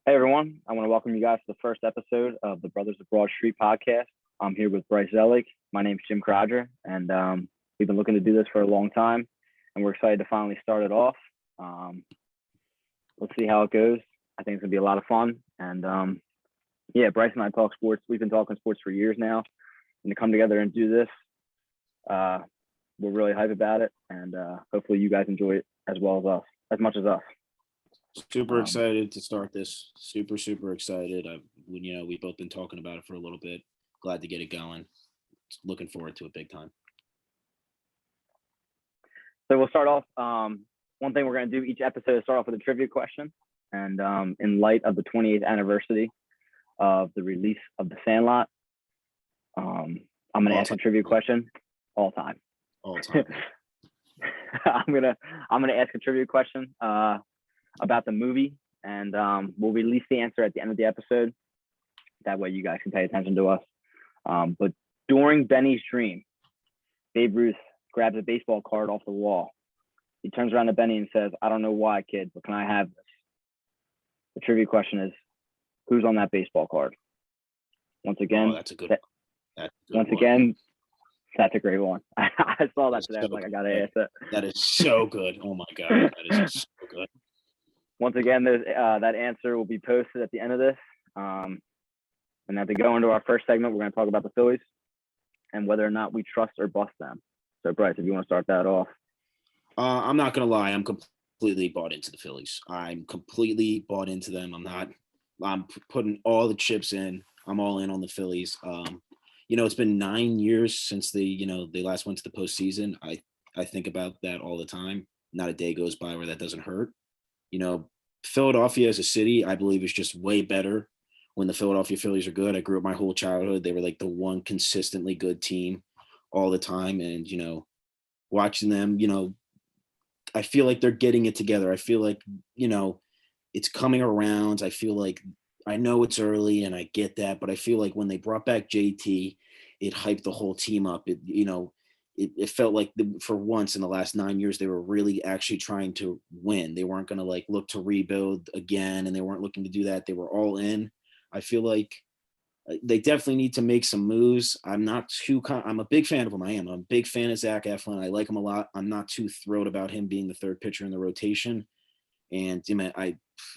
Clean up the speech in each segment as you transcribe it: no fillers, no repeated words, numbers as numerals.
Hey everyone, I want to welcome you guys to the first episode of the Brothers of Broad Street podcast. I'm here with Bryce Zellick. My name's Jim Croger, and we've been looking to do this for a long time, and we're excited to finally start it off. Let's see how it goes. I think it's gonna be a lot of fun, and yeah, Bryce and I talk sports. We've been talking sports for years now, and to come together and do this, we're really hyped about it, and hopefully you guys enjoy it as well as us, as much as us. Super excited to start this. Super excited. We've both been talking about it for a little bit. Glad to get it going. Looking forward to it big time. So we'll start off. One thing we're going to do each episode is start off with a trivia question. And in light of the 28th anniversary of the release of The Sandlot, I'm going to ask a trivia question all time. All time. I'm gonna ask a trivia question about the movie, and we'll release the answer at the end of the episode. That way you guys can pay attention to us. But during Benny's dream, Babe Ruth grabs a baseball card off the wall. He turns around to Benny and says, "I don't know why, kid, but can I have this?" The trivia question is, who's on that baseball card? Once again, that's a good one. Again, that's a great one. I saw that today. I was like, I got to ask it. That is so good. Oh, my God. That is so good. Once again, that answer will be posted at the end of this. And now to go into our first segment, we're going to talk about the Phillies and whether or not we trust or bust them. So, Bryce, if you want to start that off. I'm not going to lie. I'm completely bought into the Phillies. I'm completely bought into them. I'm putting all the chips in. I'm all in on the Phillies. It's been 9 years since they last went to the postseason. I think about that all the time. Not a day goes by where that doesn't hurt. Philadelphia as a city, I believe, is just way better when the Philadelphia Phillies are good. I grew up my whole childhood. They were like the one consistently good team all the time. And, watching them, I feel like they're getting it together. I feel like, it's coming around. I feel like I know it's early and I get that, but I feel like when they brought back JT, it hyped the whole team up. It felt like for once in the last 9 years, they were really actually trying to win. They weren't going to look to rebuild again, and they weren't looking to do that. They were all in. I feel like they definitely need to make some moves. I'm a big fan of him. I'm a big fan of Zach Eflin. I like him a lot. I'm not too thrilled about him being the third pitcher in the rotation. And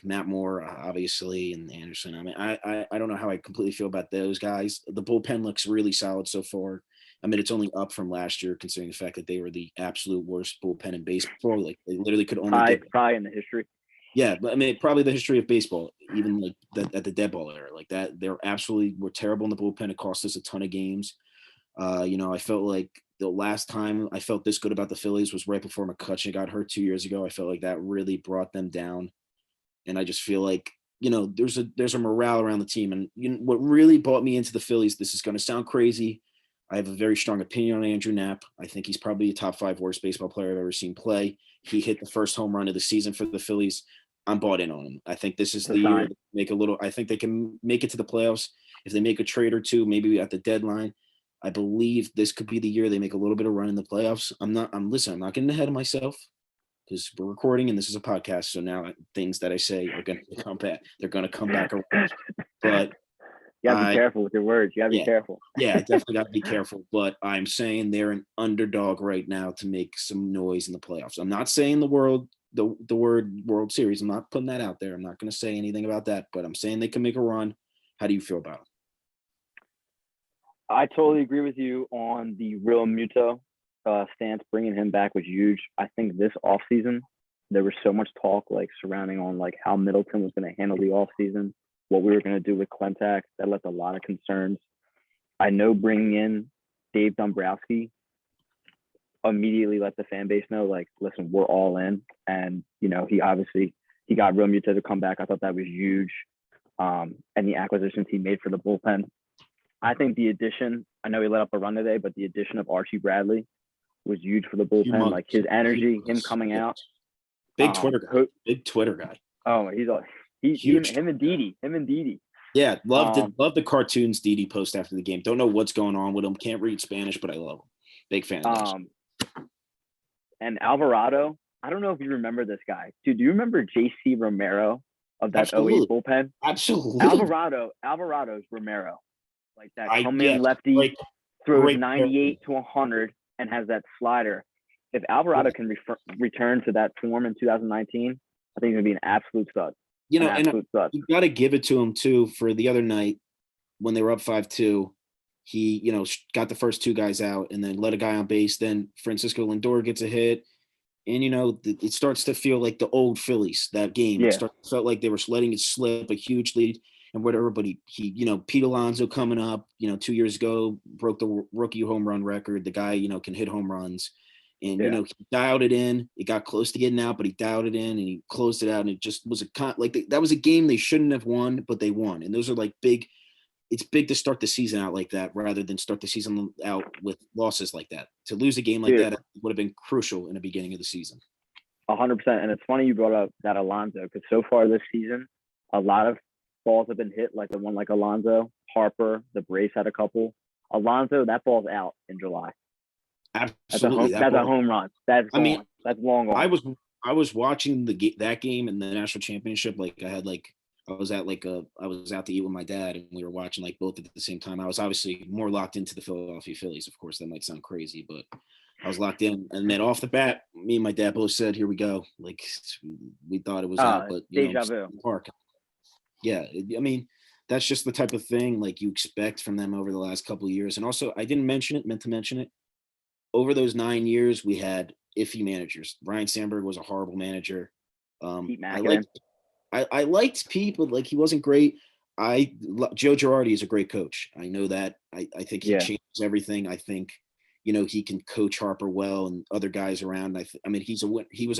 Matt Moore, obviously, and Anderson. I don't know how I completely feel about those guys. The bullpen looks really solid so far. It's only up from last year, considering the fact that they were the absolute worst bullpen in baseball. Like they literally could only probably in the history. Yeah, but probably the history of baseball, even at the dead ball era, like that. They're absolutely were terrible in the bullpen. It cost us a ton of games. I felt like the last time I felt this good about the Phillies was right before McCutchen got hurt 2 years ago. I felt like that really brought them down. And I just feel like, there's a morale around the team. And what really brought me into the Phillies, this is going to sound crazy. I have a very strong opinion on Andrew Knapp. I think he's probably a top 5 worst baseball player I've ever seen play. He hit the first home run of the season for the Phillies. I'm bought in on him. I think this is the year to make I think they can make it to the playoffs. If they make a trade or two, maybe at the deadline, I believe this could be the year they make a little bit of run in the playoffs. I'm not getting ahead of myself because we're recording and this is a podcast. So now things that I say are going to come back. They're going to come back around. But you got to be careful with your words. You got to be careful. Yeah, definitely got to be careful. But I'm saying they're an underdog right now to make some noise in the playoffs. I'm not saying the word World Series. I'm not putting that out there. I'm not going to say anything about that, but I'm saying they can make a run. How do you feel about it? I totally agree with you on the Real Muto stance. Bringing him back was huge. I think this offseason, there was so much talk surrounding on how Middleton was going to handle the offseason, what we were going to do with Clentac. That left a lot of concerns. I know bringing in Dave Dombrowski immediately let the fan base know, listen, we're all in. And, he got Real Muto to come back. I thought that was huge. And the acquisitions he made for the bullpen. I think the addition, I know he let up a run today, but the addition of Archie Bradley was huge for the bullpen. His energy, him coming out. Big Twitter guy. Oh, he's huge. Him and Didi. Yeah, love the cartoons Didi post after the game. Don't know what's going on with him. Can't read Spanish, but I love him. Big fan of him. And Alvarado, I don't know if you remember this guy. Dude, do you remember J.C. Romero of that '08 Absolutely. bullpen. Absolutely. Alvarado's Romero, like that come in Yes, lefty, great, throws great. 98 to 100 and has that slider. If Alvarado can return to that form in 2019, I think he's gonna be an absolute stud. You An know, and absolute stud. you got to give it to him too for the other night when they were up 5-2. He, got the first two guys out and then let a guy on base. Then Francisco Lindor gets a hit. And, it starts to feel like the old Phillies, that game. Yeah. Felt like they were letting it slip, a huge lead and whatever. But Pete Alonso coming up, 2 years ago, broke the rookie home run record. The guy, can hit home runs. And, Yeah. he dialed it in. It got close to getting out, but he dialed it in and he closed it out. And it just was that was a game they shouldn't have won, but they won. And those are like big. It's big to start the season out like that rather than start the season out with losses like that. To lose a game like Dude, that would have been crucial in the beginning of the season. 100%. And it's funny you brought up that Alonso because so far this season, a lot of balls have been hit, like the one like Alonso, Harper, the Brace had a couple. Alonso, that ball's out in July. Absolutely, that's a home run. That's gone. I mean, that's long gone. I was watching that game in the national championship. Like I was out to eat with my dad and we were watching like both at the same time. I was obviously more locked into the Philadelphia Phillies. Of course, that might sound crazy, but I was locked in. And then off the bat, me and my dad both said, "Here we go." Like we thought it was out, but deja vu. Park. Yeah, I mean, that's just the type of thing like you expect from them over the last couple of years. And also, I didn't meant to mention it. Over those 9 years, we had iffy managers. Brian Sandberg was a horrible manager. Pete I Mackin. liked Pete, but like he wasn't great. Joe Girardi is a great coach. I know that. I think he changes everything. I think he can coach Harper well and other guys around. I mean he's a winner. He's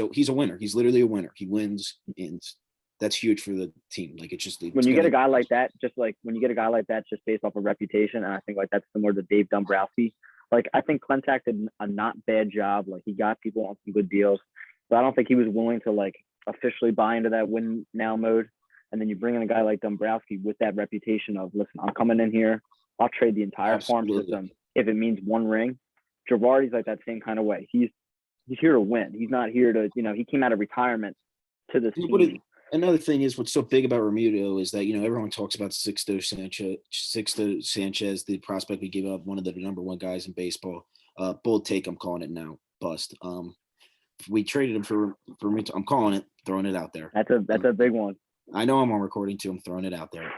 literally a winner. He wins, and that's huge for the team. Like when you get a guy like that, just based off of reputation, and I think like that's similar to Dave Dombrowski. Like I think Klentak did a not bad job. Like he got people on some good deals, but I don't think he was willing to like officially buy into that win now mode. And then you bring in a guy like Dombrowski with that reputation of, listen, I'm coming in here, I'll trade the entire farm system if it means one ring. Girardi's like that same kind of way. He's here to win. He's not here to, he came out of retirement to this team. Another thing is what's so big about Remuto is that, everyone talks about Sixto Sanchez, the prospect we gave up, one of the number one guys in baseball. Bold take, I'm calling it now, bust. We traded him for Remuto. I'm calling it, throwing it out there. That's a big one. I know I'm on recording too. I'm throwing it out there.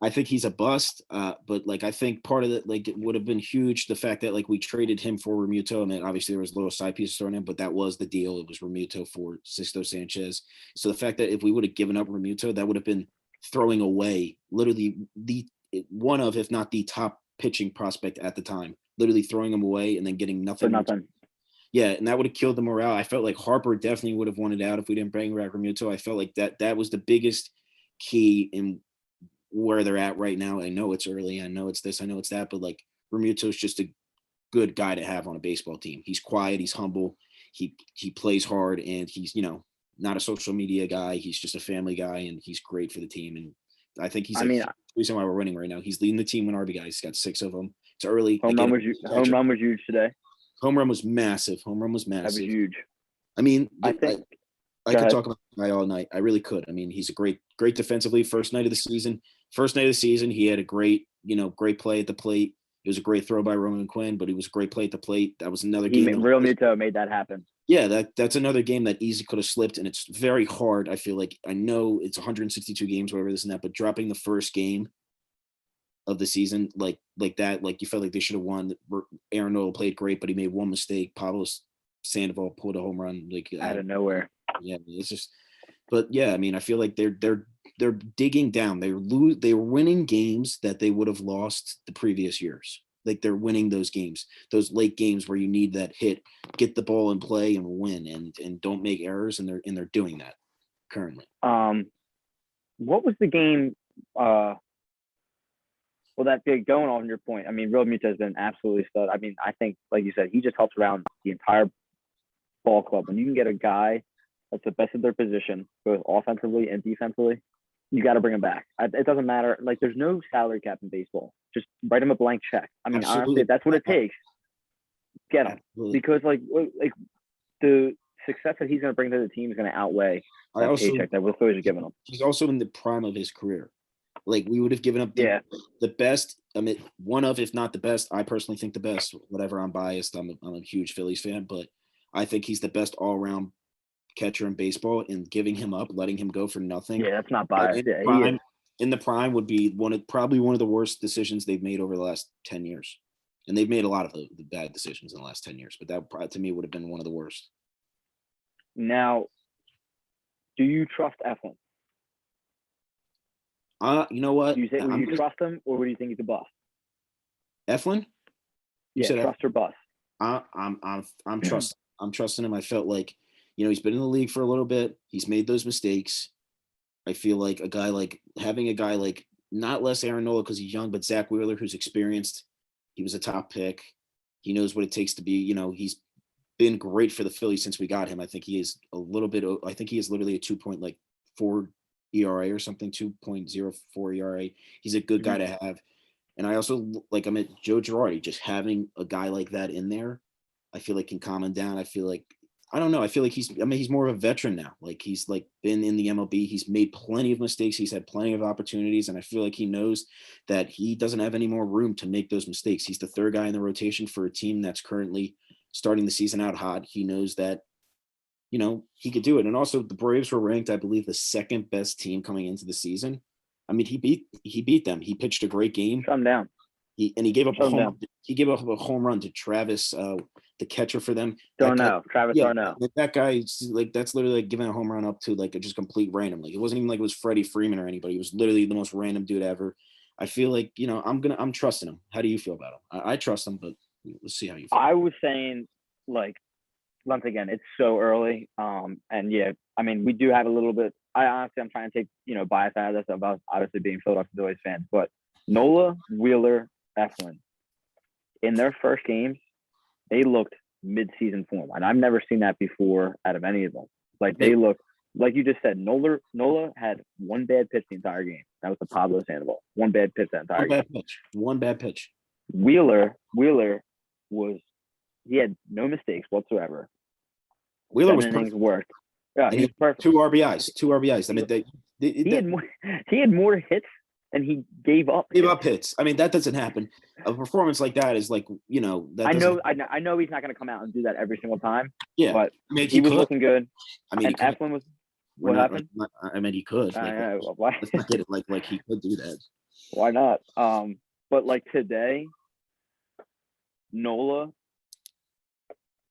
I think he's a bust, but like I think part of it, like it would have been huge. The fact that like we traded him for Remuto, and then obviously there was little side pieces thrown in, but that was the deal. It was Remuto for Sixto Sanchez. So the fact that if we would have given up Remuto, that would have been throwing away literally one of, if not the top pitching prospect at the time. Literally throwing him away and then getting nothing. For nothing. Yeah, and that would have killed the morale. I felt like Harper definitely would have wanted out if we didn't bring back Remuto. I felt like that was the biggest key in where they're at right now. I know it's early. I know it's this. I know it's that. But like Remuto is just a good guy to have on a baseball team. He's quiet. He's humble. He plays hard, and he's not a social media guy. He's just a family guy, and he's great for the team. And I think he's the reason why we're winning right now. He's leading the team in RBI. He's got 6 of them. It's early. Home run was huge today. Home run was massive. That was huge. I mean, I think I could talk about the guy all night. I really could. I mean, he's a great defensively. First night of the season, he had a great play at the plate. It was a great throw by Roman Quinn, but he was a great play at the plate. That was another game. Realmuto made that happen. Yeah, that's another game that easily could have slipped, and it's very hard. I feel like I know it's 162 games, whatever this and that, but dropping the first game of the season like that, like you felt like they should have won. Aaron Nola played great, but he made one mistake. Pablo Sandoval pulled a home run like out of nowhere. Yeah, it's just. But yeah, I mean, I feel like they're digging down. They're winning games that they would have lost the previous years. Like they're winning those games, those late games where you need that hit, get the ball in play and win, and don't make errors. And they're doing that currently. What was the game? Well, that big going on your point. I mean, Realmuto has been absolutely stud. I mean, I think, like you said, he just helps around the entire ball club. When you can get a guy that's the best at their position, both offensively and defensively, you got to bring him back. It doesn't matter. Like, there's no salary cap in baseball. Just write him a blank check. I mean, honestly, if that's what it takes, get him. Absolutely. Because, like the success that he's going to bring to the team is going to outweigh I that also paycheck that we're Phillies are giving him. he's also in the prime of his career. Like we would have given up Yeah. the best. I mean, one of, if not the best. I personally think the best. Whatever, I'm biased. I'm a huge Phillies fan, but I think he's the best all around catcher in baseball. And giving him up, letting him go for nothing. Yeah, that's not biased. Yeah, he is. In the prime would be probably one of the worst decisions they've made over the last 10 years. And they've made a lot of the bad decisions in the last 10 years, but that to me would have been one of the worst. Now, do you trust Eflin? You know what? Would you trust him, or would you think he's a bust? Eflin? Yeah, trust or bust? I'm trusting him. I felt like, he's been in the league for a little bit. He's made those mistakes. I feel like having a guy like not less Aaron Nola because he's young, but Zach Wheeler, who's experienced. He was a top pick. He knows what it takes to be. He's been great for the Phillies since we got him. I think he is a little bit. I think he is literally a 2.4 ERA or something, 2.04 ERA. He's a good guy to have. And I also Joe Girardi, just having a guy like that in there, I feel like can calm him down. I feel like he's more of a veteran now. Like he's been in the MLB. He's made plenty of mistakes. He's had plenty of opportunities. And I feel like he knows that he doesn't have any more room to make those mistakes. He's the third guy in the rotation for a team that's currently starting the season out hot. He knows that, he could do it. And also the Braves were ranked, I believe, the second best team coming into the season. I mean, he beat them. He pitched a great game. Shut him down. He gave up He gave up a home run to Travis, the catcher for them. Travis Darno. That guy, that's literally giving a home run up to just complete random. It wasn't even like it was Freddie Freeman or anybody. It was literally the most random dude ever. I feel like I'm trusting him. How do you feel about him? I trust him, but let's see how you feel. I was saying once again, it's so early. And yeah, I mean, we do have a little bit. I'm trying to take bias out of this about obviously being Philadelphia Phillies fans, but Nola, Wheeler, Eflin, in their first games, they looked mid-season form, and I've never seen that before out of any of them. They looked like you just said. Nola had one bad pitch the entire game. That was the Pablo Sandoval. One bad pitch that entire game. One bad pitch. Wheeler he had no mistakes whatsoever. Wheeler was perfect. Worked. Yeah, he was perfect. Two RBIs. I mean, he had more hits than he gave up. Hits. I mean, that doesn't happen. A performance like that is that. I know he's not going to come out and do that every single time. Yeah, but he was looking good. I mean, Eflin was. What happened? I mean, he could. Why? Let's not get it like he could do that. Why not? But today, Nola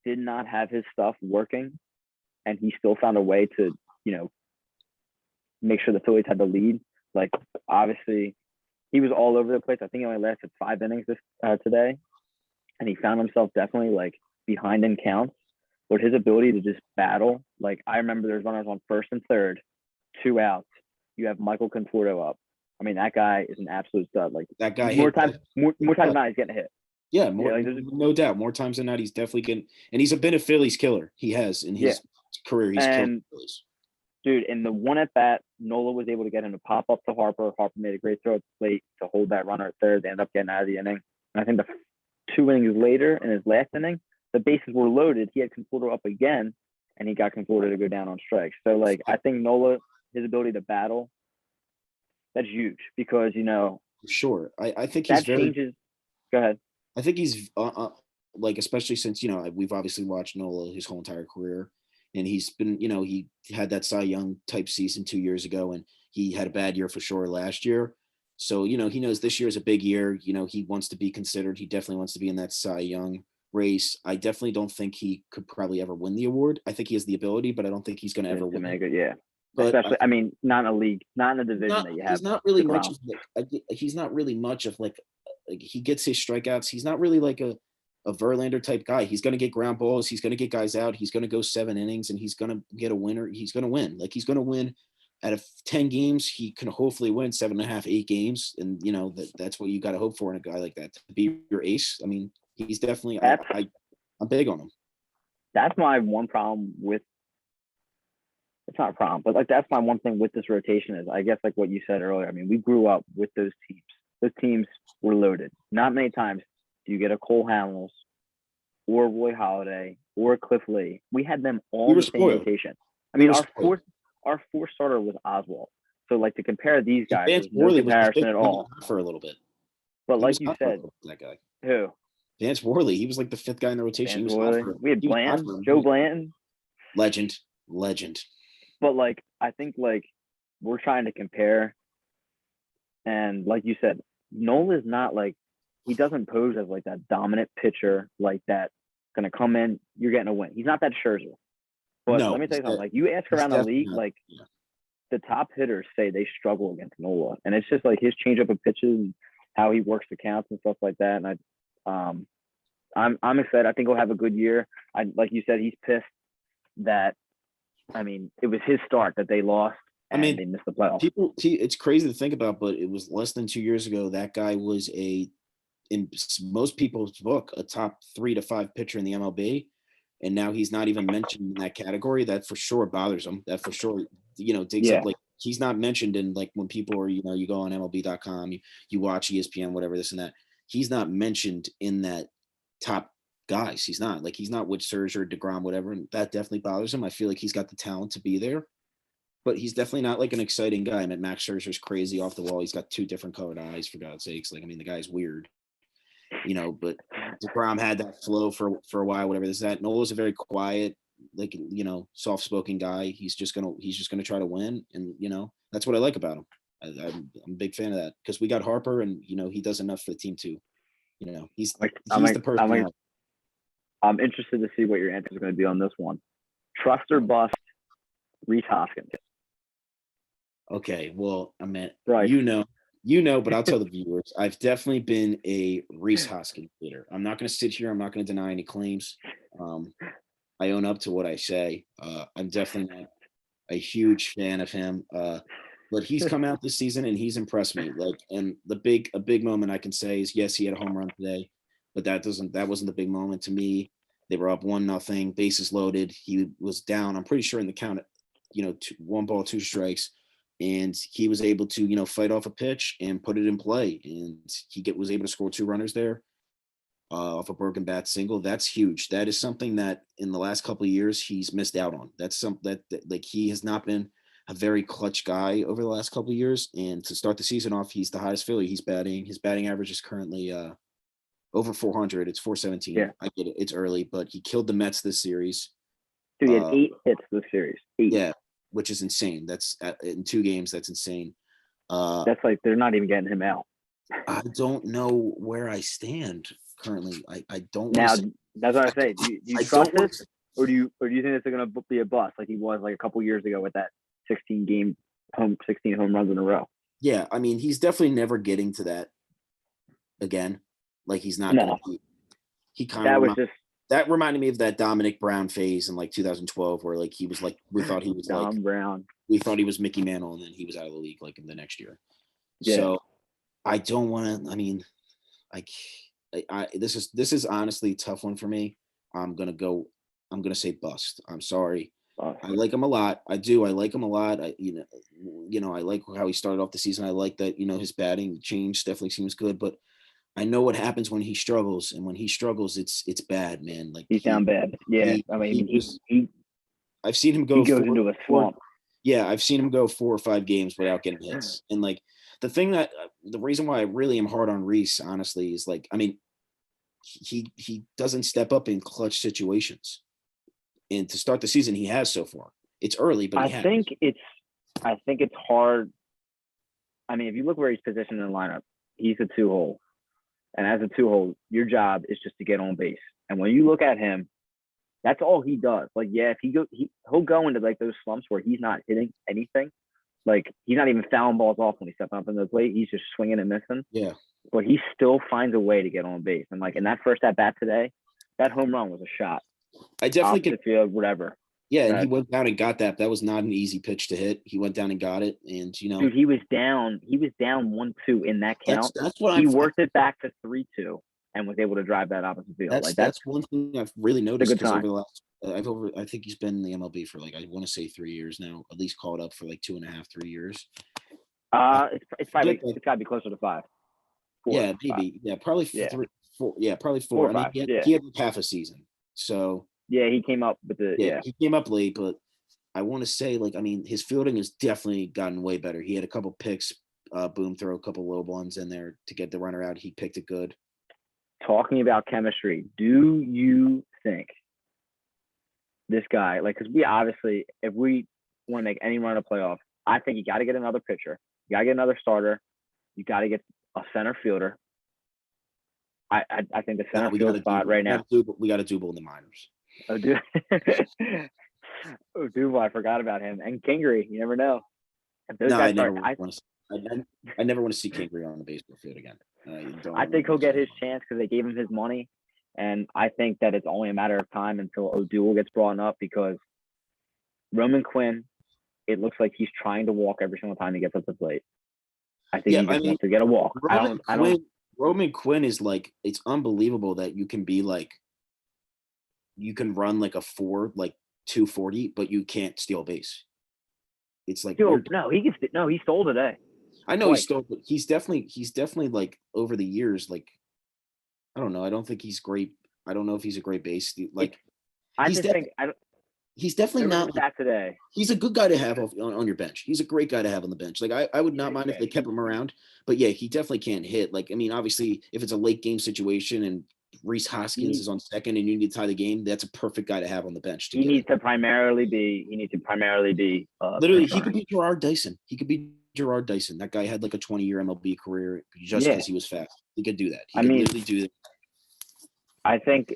did not have his stuff working, and he still found a way to, make sure the Phillies had the lead. Obviously, he was all over the place. I think he only lasted 5 innings today, and he found himself definitely behind in counts. But his ability to just battle, I remember there's runners on first and third, 2 outs. You have Michael Conforto up. I mean, that guy is an absolute stud. That guy. More times than not, he's getting a hit. Yeah, no doubt. More times than not, he's definitely getting. And he's been a Phillies killer. He has in his career. He's killed Phillies. Dude, in the one at bat, Nola was able to get him to pop up to Harper. Harper made a great throw at the plate to hold that runner at third. They ended up getting out of the inning. And I think the 2 innings later, in his last inning, the bases were loaded. He had Conforto up again, and he got Conforto to go down on strikes. So, I think Nola, his ability to battle, that's huge because, Sure. I think he's changes. Go ahead. I think he's especially since, we've obviously watched Nola his whole entire career, and he's been, he had that Cy Young type season 2 years ago, and he had a bad year for sure last year. So, he knows this year is a big year. He wants to be considered. He definitely wants to be in that Cy Young race. I definitely don't think he could probably ever win the award. I think he has the ability, but I don't think he's going to ever win it. Yeah. But especially, not in a league, not in a division that you have. He's not really much of he gets his strikeouts. He's not really a Verlander type guy. He's going to get ground balls. He's going to get guys out. He's going to go 7 innings, and he's going to get a winner. He's going to win. He's going to win out of 10 games. He can hopefully win 7.5, 8 games. And, that's what you got to hope for in a guy like that, to be your ace. I mean, he's definitely, I'm big on him. That's my one problem with, it's not a problem, but that's my one thing with this rotation is, I guess, what you said earlier. I mean, we grew up with those teams. Those teams were loaded. Not many times do you get a Cole Hamels or Roy Halladay or Cliff Lee. We had them all We in were the same spoiled. rotation. I We mean, were spoiled. our fourth starter was Oswald. So like to compare these And guys, Vance there's no Worley was the comparison fifth. at He was all. hot for a little bit. But He like was you hot for a said, little bit, that guy. who? Vance Worley. He was like the fifth guy in the rotation. He Vance was hot Willie. for. We had He was hot Blanton, for. Joe Blanton. Legend. But like I think like we're trying to compare, and like you said, Nola is not like he doesn't pose as like that dominant pitcher like that gonna come in, you're getting a win. He's not that Scherzer. But No, let me tell you something. Like you ask he's around the definitely league, not. like Yeah. the top hitters say they struggle against Nola, and it's just like his changeup of pitches and how he works the counts and stuff like that. And I'm excited. I think he'll have a good year. Like you said, he's pissed that. I mean, it was his start that they lost, and they missed the playoffs. It's crazy to think about, but it was less than 2 years ago. That guy was in most people's book, a top 3 to 5 pitcher in the MLB. And now he's not even mentioned in that category. That for sure bothers him. That for sure, digs up, like he's not mentioned in, like, when people are, you go on MLB.com, you watch ESPN, whatever, this and that. He's not mentioned in that top guys. He's not with Scherzer, DeGrom, whatever. And that definitely bothers him. I feel like he's got the talent to be there, but he's definitely not like an exciting guy. I mean, Max Scherzer's crazy off the wall. He's got 2 different colored eyes, for God's sakes. Like, I mean, the guy's weird. But DeGrom had that flow for a while, whatever this, that. Nola's a very quiet, like, soft-spoken guy. He's just gonna try to win, and that's what I like about him. I'm a big fan of that, because we got Harper, and he does enough for the team too. He's the person. I'm interested to see what your answer is going to be on this one. Trust or bust, Rhys Hoskins. Okay, well, I mean, right. But I'll tell the viewers, I've definitely been a Rhys Hoskins hater. I'm not going to sit here. I'm not going to deny any claims. I own up to what I say. I'm definitely not a huge fan of him. But he's come out this season and he's impressed me. Like, and a big moment I can say is, yes, he had a home run today, but that wasn't the big moment to me. They were up 1-0, bases loaded. He was down, I'm pretty sure, in the count, 1 ball, 2 strikes. And he was able to, fight off a pitch and put it in play. And he was able to score 2 runners there off a broken bat single. That's huge. That is something that in the last couple of years he's missed out on. That's something that like, he has not been a very clutch guy over the last couple of years. And to start the season off, he's the highest Philly. His batting average is currently over 400. It's 417. Yeah. I get it. It's early, but he killed the Mets this series. So he had 8 hits this series. 8. Yeah. Which is insane. That's in 2 games. That's insane. That's like they're not even getting him out. I don't know where I stand currently. I don't. Now that's what I say. Do you trust this, or do you think it's going to be a bust like he was like a couple years ago with that 16 home runs in a row? Yeah, I mean, he's definitely never getting to that again. Like, he's not. No. He kind of. That reminded me of that Dominic Brown phase in like 2012, where like he was like, we thought he was Dom Brown. We thought he was Mickey Mantle, and then he was out of the league like in the next year. Yeah. So I don't want to. I mean, like, this is honestly a tough one for me. I'm gonna say bust. I'm sorry. I like him a lot. I do. I like him a lot. I like how he started off the season. I like that. His batting change definitely seems good, but I know what happens when he struggles, and when he struggles, it's bad, man. Like, he's down bad. Yeah, I've seen him go. He goes into a swamp. Yeah, I've seen him go 4 or 5 games without getting hits, and like the reason why I really am hard on Rhys, honestly, is like, I mean, he doesn't step up in clutch situations, and to start the season, he has so far. It's early, but I think it's hard. I mean, if you look where he's positioned in the lineup, he's a 2-hole. And as a 2-hole, your job is just to get on base. And when you look at him, that's all he does. Like, yeah, if he'll go into like those slumps where he's not hitting anything. Like, he's not even fouling balls off when he's stepping up in the plate. He's just swinging and missing. Yeah. But he still finds a way to get on base. And like in that first at bat today, that home run was a shot. I definitely could feel whatever. Yeah, and he went down and got that. That was not an easy pitch to hit. He went down and got it, and dude, he was down 1-2 in that count. That's what he worked it back to 3-2 and was able to drive that opposite field. That's one thing I've really noticed, because over the last, I think he's been in the MLB for like, I want to say 3 years now, at least called up for like 2.5, 3 years. It's probably got to be closer to 5. 4, yeah, maybe. 5. Yeah, probably 3. 4, yeah, probably 4 4. or I mean, 5. Yeah. he had like half a season. So Yeah, he came up with the yeah, yeah. he came up late, but I want to say, like, I mean, his fielding has definitely gotten way better. He had a couple picks, Boom throw a couple low ones in there to get the runner out. He picked it good. Talking about chemistry, do you think this guy, like, because we obviously, if we want to make any run of playoffs, I think you got to get another pitcher, you got to get another starter, you got to get a center fielder. I think the Now center field spot right now. We got to Double in the minors. Oh, dude. Oh, Duval, I forgot about him. And Kingery, you never know. If those No, guys I never start, want to. I never want to see Kingery on the baseball field again. I think he'll get his chance because they gave him his money. And I think that it's only a matter of time until O'Doul gets brought up because Roman Quinn, it looks like he's trying to walk every single time he gets up the plate. I think he just wants to get a walk. Roman Quinn is like, it's unbelievable that you can be like, you can run like a 4, like 240, but you can't steal base. It's like, he stole today. I know he stole, but he's definitely like over the years, like, I don't know. I don't think he's great. I don't know if he's a great base. Like, he's definitely not that today. He's a good guy to have on your bench. He's a great guy to have on the bench. Like, I would not mind if they kept him around, but yeah, he definitely can't hit. Like, I mean, obviously, if it's a late game situation and Reese Hoskins is on second and you need to tie the game, that's a perfect guy to have on the bench. He needs to primarily be. Literally, he could be Gerard Dyson. That guy had like a 20-year MLB career just because he was fast. He could do that. He could literally do that. I think,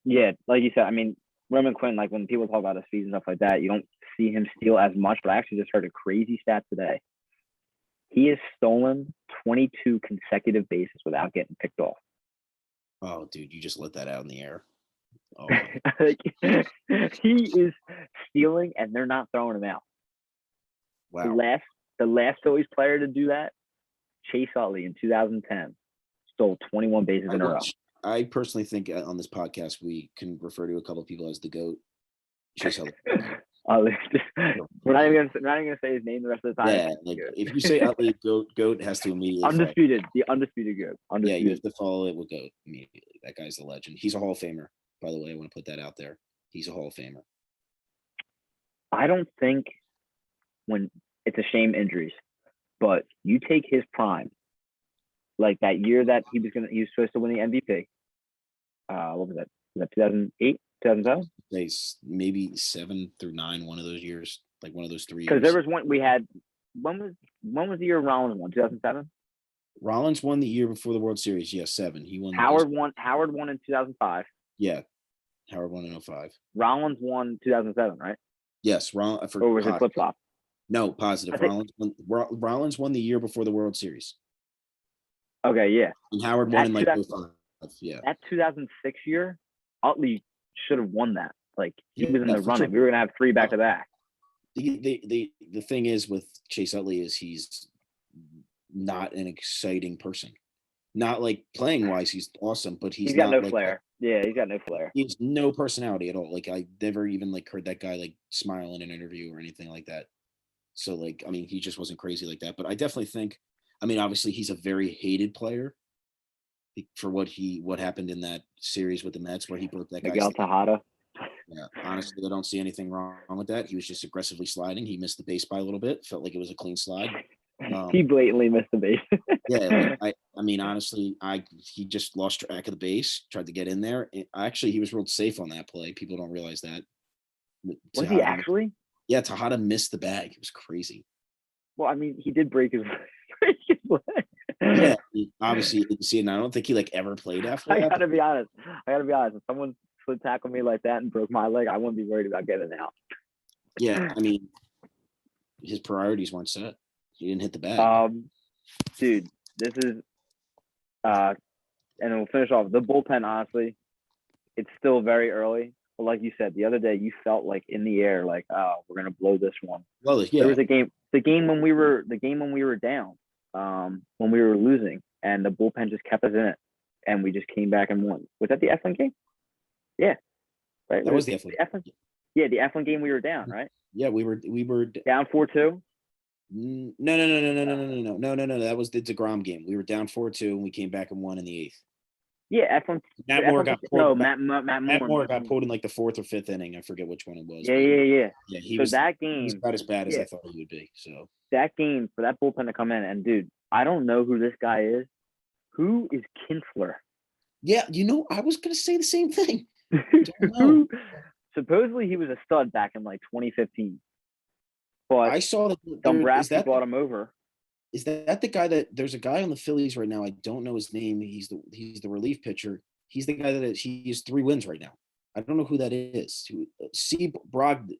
yeah, like you said, I mean, Roman Quinn, like when people talk about his feet and stuff like that, you don't see him steal as much, but I actually just heard a crazy stat today. He has stolen 22 consecutive bases without getting picked off. Oh, dude, you just let that out in the air. Oh. He is stealing and they're not throwing him out. Wow. The last Phillies player to do that, Chase Utley in 2010, stole 21 bases in a row. I personally think on this podcast we can refer to a couple of people as the GOAT. Chase Utley. We're not even gonna say his name the rest of the time. Yeah, like if you say Utley, GOAT has to immediately undisputed, follow. The undisputed GOAT. Undisputed. Yeah, you have to follow it with GOAT immediately. That guy's a legend. He's a Hall of Famer, by the way. I want to put that out there. He's a Hall of Famer. I don't think when it's a shame injuries, but you take his prime, like that year that he was supposed to win the MVP. What was that? Was that 2008, 2007? Maybe 7 through 9, one of those years, like one of those 3 years. Because there was one we had. When was the year Rollins won? 2007. Rollins won the year before the World Series. Yeah, 7. He won. Howard won in 2005. Yeah, Howard won in 2005. Rollins won 2007, right? Yes, or was it flip flop? No, positive. Rollins won the year before the World Series. Okay, yeah. And Howard won in like 2005. Yeah. That 2006 year, Utley should have won that. Like he was in the running. Sure. We were gonna have 3 back to back. The thing is with Chase Utley is he's not an exciting person. Not like playing wise, he's awesome, but he's got not no flair. Yeah, he's got no flair. He has no personality at all. Like I never even like heard that guy like smile in an interview or anything like that. So like, I mean, he just wasn't crazy like that. But I definitely think, I mean, obviously he's a very hated player for what happened in that series with the Mets where he broke that Miguel Tejada. Yeah, honestly, I don't see anything wrong with that. He was just aggressively sliding. He missed the base by a little bit. Felt like it was a clean slide. He blatantly missed the base. Yeah, like, I mean, honestly, he just lost track of the base. Tried to get in there. Actually, he was real safe on that play. People don't realize that. Was he actually? Yeah, Tejada missed the bag. It was crazy. Well, I mean, he did break his leg. Yeah, obviously, you didn't see it. And I don't think he like ever played after that. I gotta be honest. If someone would tackle me like that and broke my leg, I wouldn't be worried about getting out. Yeah, I mean, his priorities weren't set. He didn't hit the bag. Dude, this is and then we'll finish off the bullpen. Honestly, it's still very early. But like you said, the other day you felt like in the air, like, oh, we're gonna blow this one. Well, yeah. There was the game when we were down, when we were losing, and the bullpen just kept us in it, and we just came back and won. Was that the F1 game? Yeah, right. That was the F1. Yeah, the F1 game we were down, right? Yeah, we were down 4-2. No. That was the DeGrom game. We were down 4-2 and we came back and won in the 8th. Yeah, F1. Matt Moore F1. got No, pulled. Matt Matt Moore. Moore got pulled in like the fourth or fifth inning. I forget which one it was, Yeah, but yeah, yeah. yeah, So that he was game, about as bad as yeah, I thought he would be. So that game for that bullpen to come in and dude, I don't know who this guy is. Who is Kinsler? yeah, I was gonna say the same thing. Don't know. Who? Supposedly he was a stud back in like 2015, but I saw that Dombrowski brought him over. is that the guy that there's a guy on the Phillies right now. I don't know his name. He's the relief pitcher. He's the guy that he has 3 wins right now. I don't know who that is. C. Brogdon.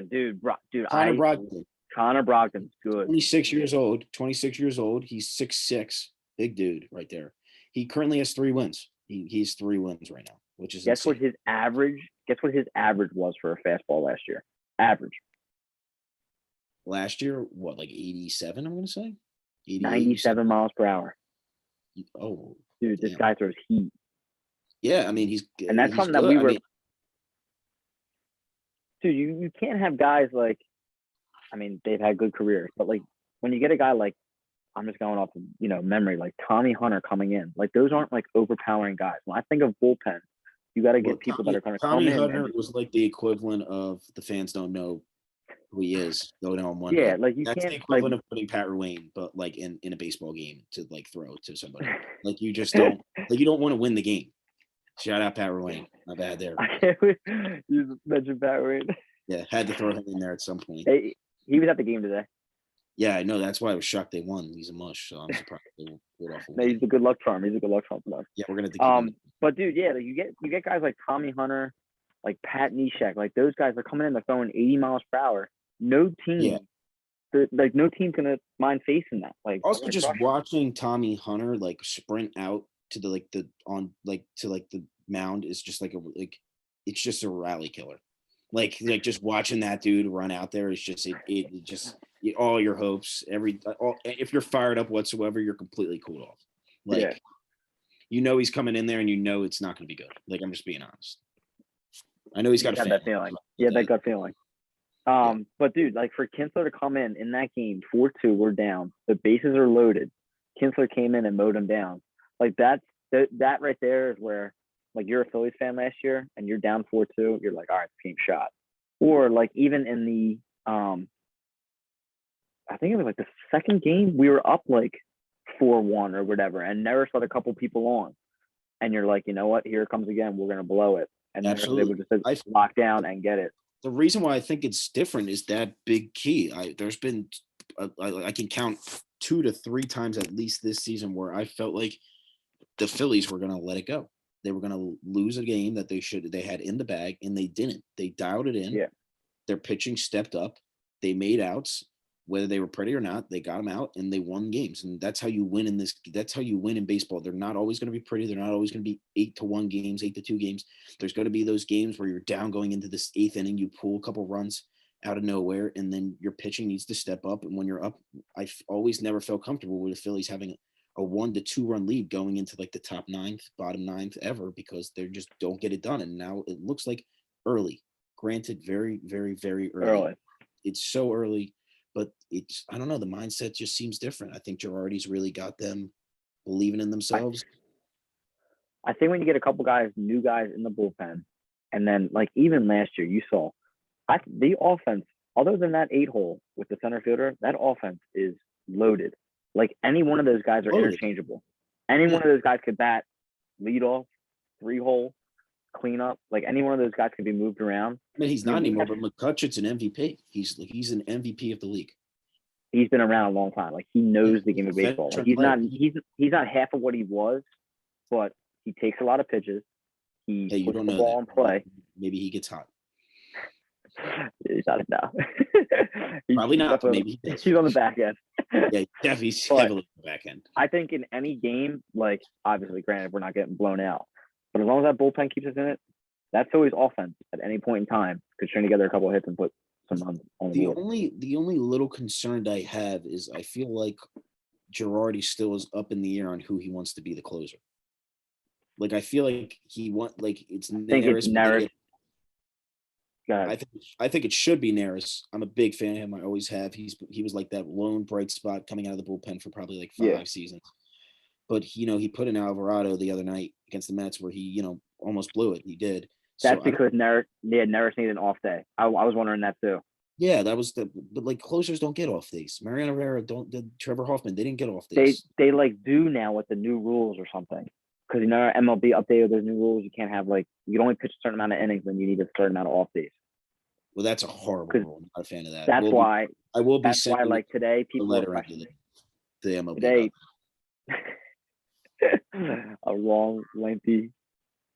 Dude, Connor Brogdon. Connor Brogdon's good. 26 years old. 26 years old. He's 6'6". Big dude right there. He currently has 3 wins. He's 3 wins right now, which is Guess insane. Guess what his average was for a fastball last year? Average. Last year, what, like 87, I'm going to say? 97 miles per hour. Oh. Dude, damn. This guy throws heat. Yeah, I mean, and that's something good. that we were. Dude, you can't have guys like, I mean, they've had good careers, but like when you get a guy like, I'm just going off of, memory, like Tommy Hunter coming in, like those aren't like overpowering guys. When I think of bullpen, you got to get people that are going to come in. Tommy Hunter was like the equivalent of the fans don't know who he is. Go down one. Yeah, like you that's can't. The equivalent of putting Pat Ruane, but like in a baseball game to like throw to somebody. Like you just don't you don't want to win the game. Shout out Pat Ruane. My bad there. I can't wait. You mentioned Pat Ruane. Yeah, had to throw him in there at some point. He was at the game today. Yeah, I know. That's why I was shocked they won. He's a mush, so I'm surprised they went off. No, he's a good luck charm. He's a good luck charm for us. Yeah, we're gonna have to keep him. But dude, yeah, like you get guys like Tommy Hunter, like Pat Neshek, like those guys are coming in, they're throwing 80 miles per hour. No team, like no team's gonna mind facing that. Like also just watching Tommy Hunter like sprint out to the mound is just it's just a rally killer. Like just watching that dude run out there is just it just all your hopes if you're fired up whatsoever, you're completely cooled off. Like he's coming in there and it's not going to be good. Like I'm just being honest. I know he's got that feeling. Yeah, that gut feeling. But dude, like for Kinsler to come in that game, 4-2, we're down. The bases are loaded. Kinsler came in and mowed him down. Like that right there is where, like, you're a Phillies fan last year and you're down 4-2. You're like, all right, team shot. Or like even in the, I think it was like the second game, we were up like 4-1 or whatever, and Neris let a couple people on, and you're like, you know what? Here it comes again. We're gonna blow it, and then they would just lock down and get it. The reason why I think it's different is that big key. There's been, I can count 2 to 3 times at least this season where I felt like the Phillies were gonna let it go. They were going to lose a game that they had in the bag, and they didn't. They dialed it in. Yeah. Their pitching stepped up. They made outs, whether they were pretty or not. They got them out, and they won games. And that's how you win in this. That's how you win in baseball. They're not always going to be pretty. They're not always going to be 8-1 games, 8-2 games. There's going to be those games where you're down going into this 8th inning. You pull a couple runs out of nowhere, and then your pitching needs to step up. And when you're up, I've always never felt comfortable with the Phillies having a 1 to 2 run lead going into like the top 9th, bottom 9th ever, because they just don't get it done. And now it looks like early, granted, very, very, very early. It's so early, but I don't know. The mindset just seems different. I think Girardi's really got them believing in themselves. I think when you get a couple new guys in the bullpen, and then like even last year, you saw the offense, other than that 8-hole with the center fielder, that offense is loaded. Like any one of those guys are interchangeable. Any one of those guys could bat, lead off, 3-hole, clean up. Like any one of those guys could be moved around. I mean, he's not anymore, but McCutcheon's an MVP. He's an MVP of the league. He's been around a long time. Like he knows the game of baseball. Like, he's not half of what he was, but he takes a lot of pitches. He puts the ball in play. Maybe he gets hot. He's not now. Probably not, but maybe he's on the back end. Yeah, definitely heavily on the back end. I think in any game, like obviously, granted, we're not getting blown out, but as long as that bullpen keeps us in it, that's always offense at any point in time. Could string together a couple of hits and put some on the board. The only little concern I have is I feel like Girardi still is up in the air on who he wants to be the closer. Like I feel like it's Neris. I think it should be Neris. I'm a big fan of him. I always have. He was like that lone bright spot coming out of the bullpen for probably like 5 seasons. but he put in Alvarado the other night against the Mets where he almost blew it. He did. That's So because Neris needed an off day. I was wondering that too. yeah, that was but like closers don't get off days. Mariano Rivera Trevor Hoffman, they didn't get off days. They like do now with the new rules or something. Because MLB updated those new rules. You can't have you can only pitch a certain amount of innings when you need a certain amount of off days. Well, that's a horrible rule. I'm not a fan of that. That's why. I will be That's why sending like today a people are letter into questioning. the MLB. Today, a long, lengthy,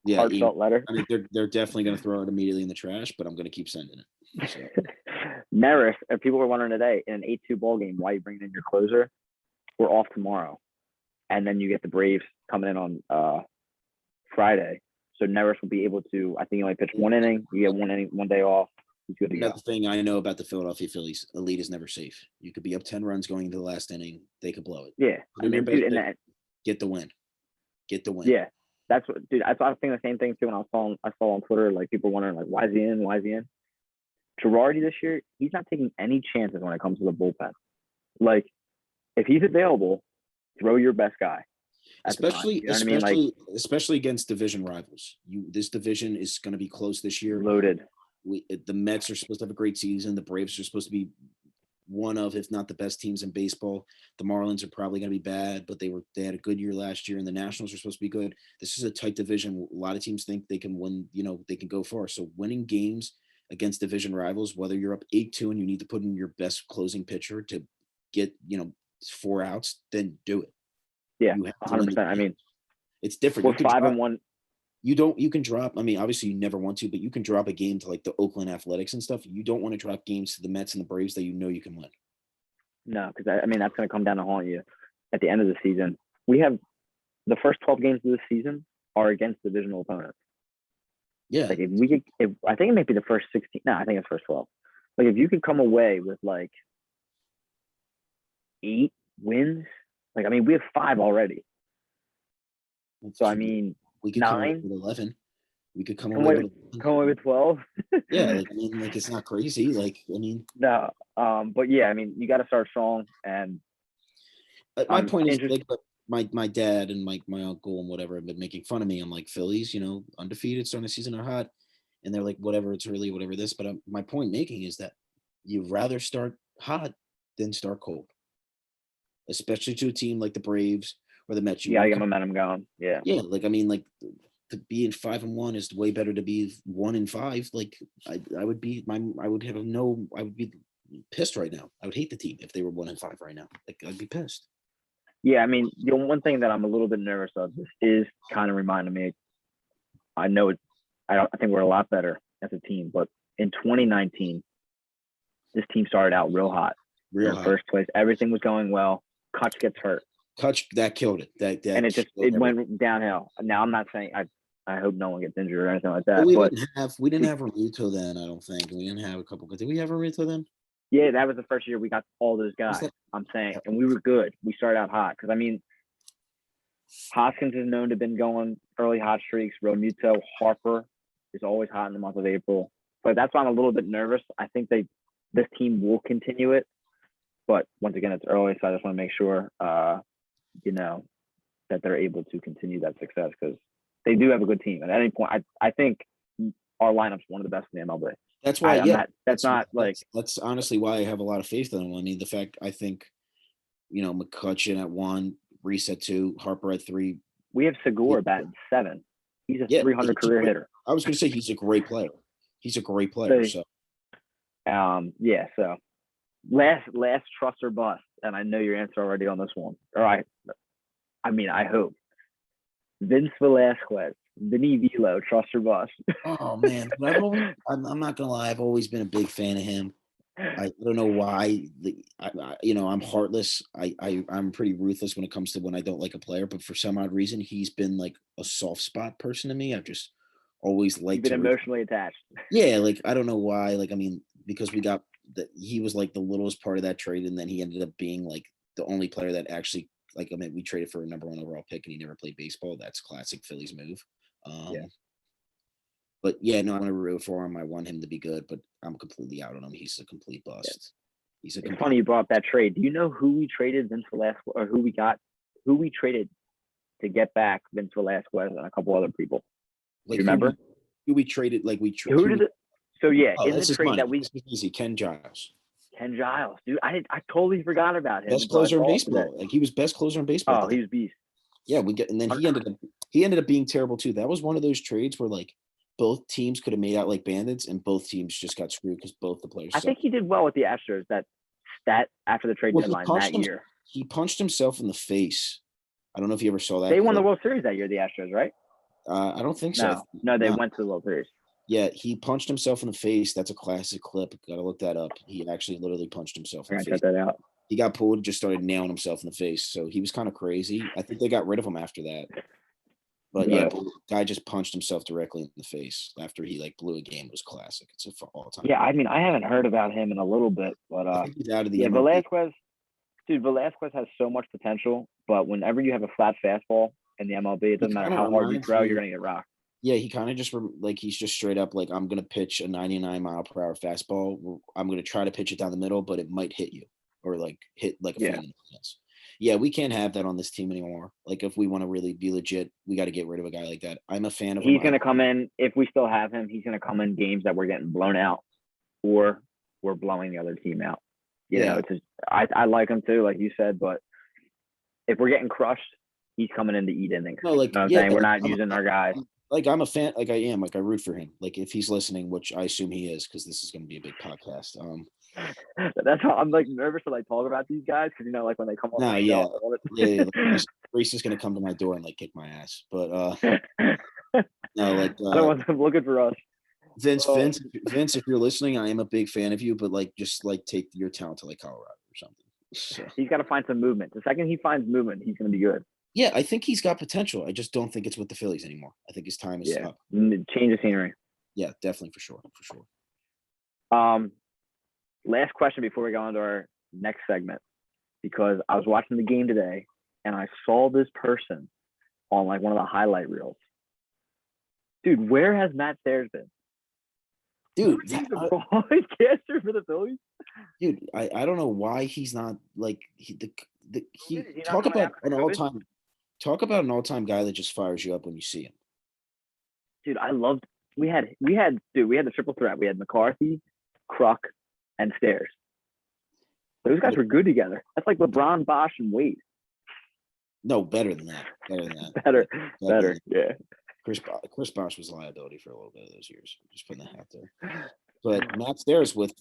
heartfelt letter. I mean, they're definitely going to throw it immediately in the trash, but I'm going to keep sending it. So. Neris, and people were wondering today in an 8-2 ball game, why you bringing in your closer? We're off tomorrow, and then you get the Braves coming in on Friday. So Neris will be able to. I think he only pitched one inning. You get one inning, one day off. He's good to go. Another thing I know about the Philadelphia Phillies: a lead is never safe. You could be up 10 runs going into the last inning. They could blow it. Yeah, I mean, dude, get the win. Get the win. Yeah, that's what, dude. I was thinking the same thing too when I saw on Twitter, like people wondering, like, why is he in? Why is he in? Girardi this year, he's not taking any chances when it comes to the bullpen. Like, if he's available, throw your best guy. Especially against division rivals. This division is going to be close this year. Loaded. The Mets are supposed to have a great season. The Braves are supposed to be one of, if not the best teams in baseball. The Marlins are probably going to be bad, but they had a good year last year, and the Nationals are supposed to be good. This is a tight division. A lot of teams think they can win. They can go far. So winning games against division rivals, whether you're up 8-2 and you need to put in your best closing pitcher to get 4 outs, then do it. Yeah, 100%. I mean, it's different. We're 5-1. You can drop. I mean, obviously, you never want to, but you can drop a game to like the Oakland Athletics and stuff. You don't want to drop games to the Mets and the Braves that you can win. No, because I mean that's going to come down to haunt you at the end of the season. We have the first 12 games of the season are against divisional opponents. Yeah, like I think it might be the first 16. No, I think it's first 12. Like if you could come away with like 8 wins. Like, I mean, we have 5 already. So, I mean, we could 9. come away with 11. We could come away with 12. Yeah, it's not crazy. No. But yeah, I mean, you got to start strong. And my point is, my dad and my uncle and whatever have been making fun of me. I'm like, Phillies, undefeated, starting the season are hot, and they're like, whatever, it's early, whatever this. But my point making is that you'd rather start hot than start cold. Especially to a team like the Braves or the Mets. You gotta get momentum going. Yeah. Yeah. To be in 5-1 is way better to be 1-5. I would be pissed right now. I would hate the team if they were 1-5 right now. I'd be pissed. Yeah. I mean, the one thing that I'm a little bit nervous of is kind of reminding me, I know I think we're a lot better as a team, but in 2019, this team started out real hot. Real hot. First place. Everything was going well. Kutch gets hurt. That killed it. That and it went downhill. Now I'm not saying I hope no one gets injured or anything like that. We didn't have Realmuto then. I don't think we didn't have a couple. Did we have Realmuto then? Yeah, that was the first year we got all those guys. I'm saying, and we were good. We started out hot because I mean, Hoskins is known to have been going early hot streaks. Realmuto, Harper is always hot in the month of April. But that's why I'm a little bit nervous. I think this team will continue it. But once again, it's early, so I just want to make sure, that they're able to continue that success because they do have a good team. And at any point, I think our lineup's one of the best in the MLB. That's why, that's honestly why I have a lot of faith in them. I mean, I think, McCutchen at 1, Reese at 2, Harper at 3. We have Segura batting 7. He's a 300 career hitter. I was going to say he's a great player. So. So last trust or bust, and I know your answer already on this one. All right. I mean, I hope. Vince Velasquez, Vinny Velo, trust or bust. Oh man, I'm not gonna lie. I've always been a big fan of him. I don't know why. I'm heartless. I'm pretty ruthless when it comes to when I don't like a player. But for some odd reason, he's been like a soft spot person to me. I've just always liked. You've been emotionally attached. Yeah, I don't know why. Because we got that he was like the littlest part of that trade, and then he ended up being like the only player that actually we traded for a number 1 overall pick, and he never played baseball. That's classic Phillies move. But yeah, no, I'm gonna root for him. I want him to be good, but I'm completely out on him. He's a complete bust. Yeah. It's funny you brought up that trade. Do you know who we traded Vince Velasquez, or who we traded to get back Vince Velasquez and a couple other people. Like you remember? Who we traded? Like we Who did it? So yeah, Oh, in the that's his trade money. that we This is easy. Ken Giles, Ken Giles, dude, I totally forgot about him. best closer in baseball. Like he was best closer in baseball. Oh, he was beast. Yeah, and then he ended up being terrible too. That was one of those trades where like both teams could have made out like bandits, and both teams just got screwed because both the players. I think he did well with the Astros. That after the trade deadline that year, he punched himself in the face. I don't know if you ever saw that. They won the World Series that year, the Astros, right? I don't think so. No, they went to the World Series. Yeah, he punched himself in the face. That's a classic clip. Got to look that up. He actually literally punched himself in the face. Check that out. He got pulled, just started nailing himself in the face. So he was kind of crazy. I think they got rid of him after that. But yeah, the guy just punched himself directly in the face after he like blew a game. It was classic. It's a for all time. Yeah, I mean, I haven't heard about him in a little bit, but I think he's out of the MLB. Velasquez has so much potential, but whenever you have a flat fastball in the MLB, it doesn't matter how hard you throw, you're gonna get rocked. Yeah, he kind of just like he's just straight up like I'm gonna pitch a 99-mile-per-hour fastball. I'm gonna try to pitch it down the middle, but it might hit you or like hit like a fan in the fence. Yeah, we can't have that on this team anymore. Like if we want to really be legit, we got to get rid of a guy like that. I'm a fan of him. He's gonna come in if we still have him. He's gonna come in games that we're getting blown out, or we're blowing the other team out. You know, it's I like him too, like you said, but if we're getting crushed, he's coming in to eat innings. No, like you know what I'm saying? We're not using our guys. Like I'm a fan, like I am, like I root for him. Like if he's listening, which I assume he is, because this is going to be a big podcast. That's how I'm like nervous to like talk about these guys because you know, like when they come on. Reese is going to come to my door and like kick my ass, but no, like I don't want them looking for us. Vince, if you're listening, I am a big fan of you, but like just like take your talent to like Colorado or something. So. He's got to find some movement. The second he finds movement, he's going to be good. Yeah, I think he's got potential. I just don't think it's with the Phillies anymore. I think his time is up. Change of scenery. Yeah, definitely for sure. Last question before we go on to our next segment, because I was watching the game today and I saw this person on like one of the highlight reels. Dude, where has Matt Stairs been? Dude, he's a broadcaster for the Phillies. Dude, I don't know why he's not like talk about an all-time guy that just fires you up when you see him. Dude, I loved we had the triple threat. We had McCarthy, Kruk, and Stairs. Those guys were good together. That's like LeBron, Bosch, and Wade. No, better than that. Better. Yeah. Chris Bosh was a liability for a little bit of those years. Just putting that out there. But Matt Stairs with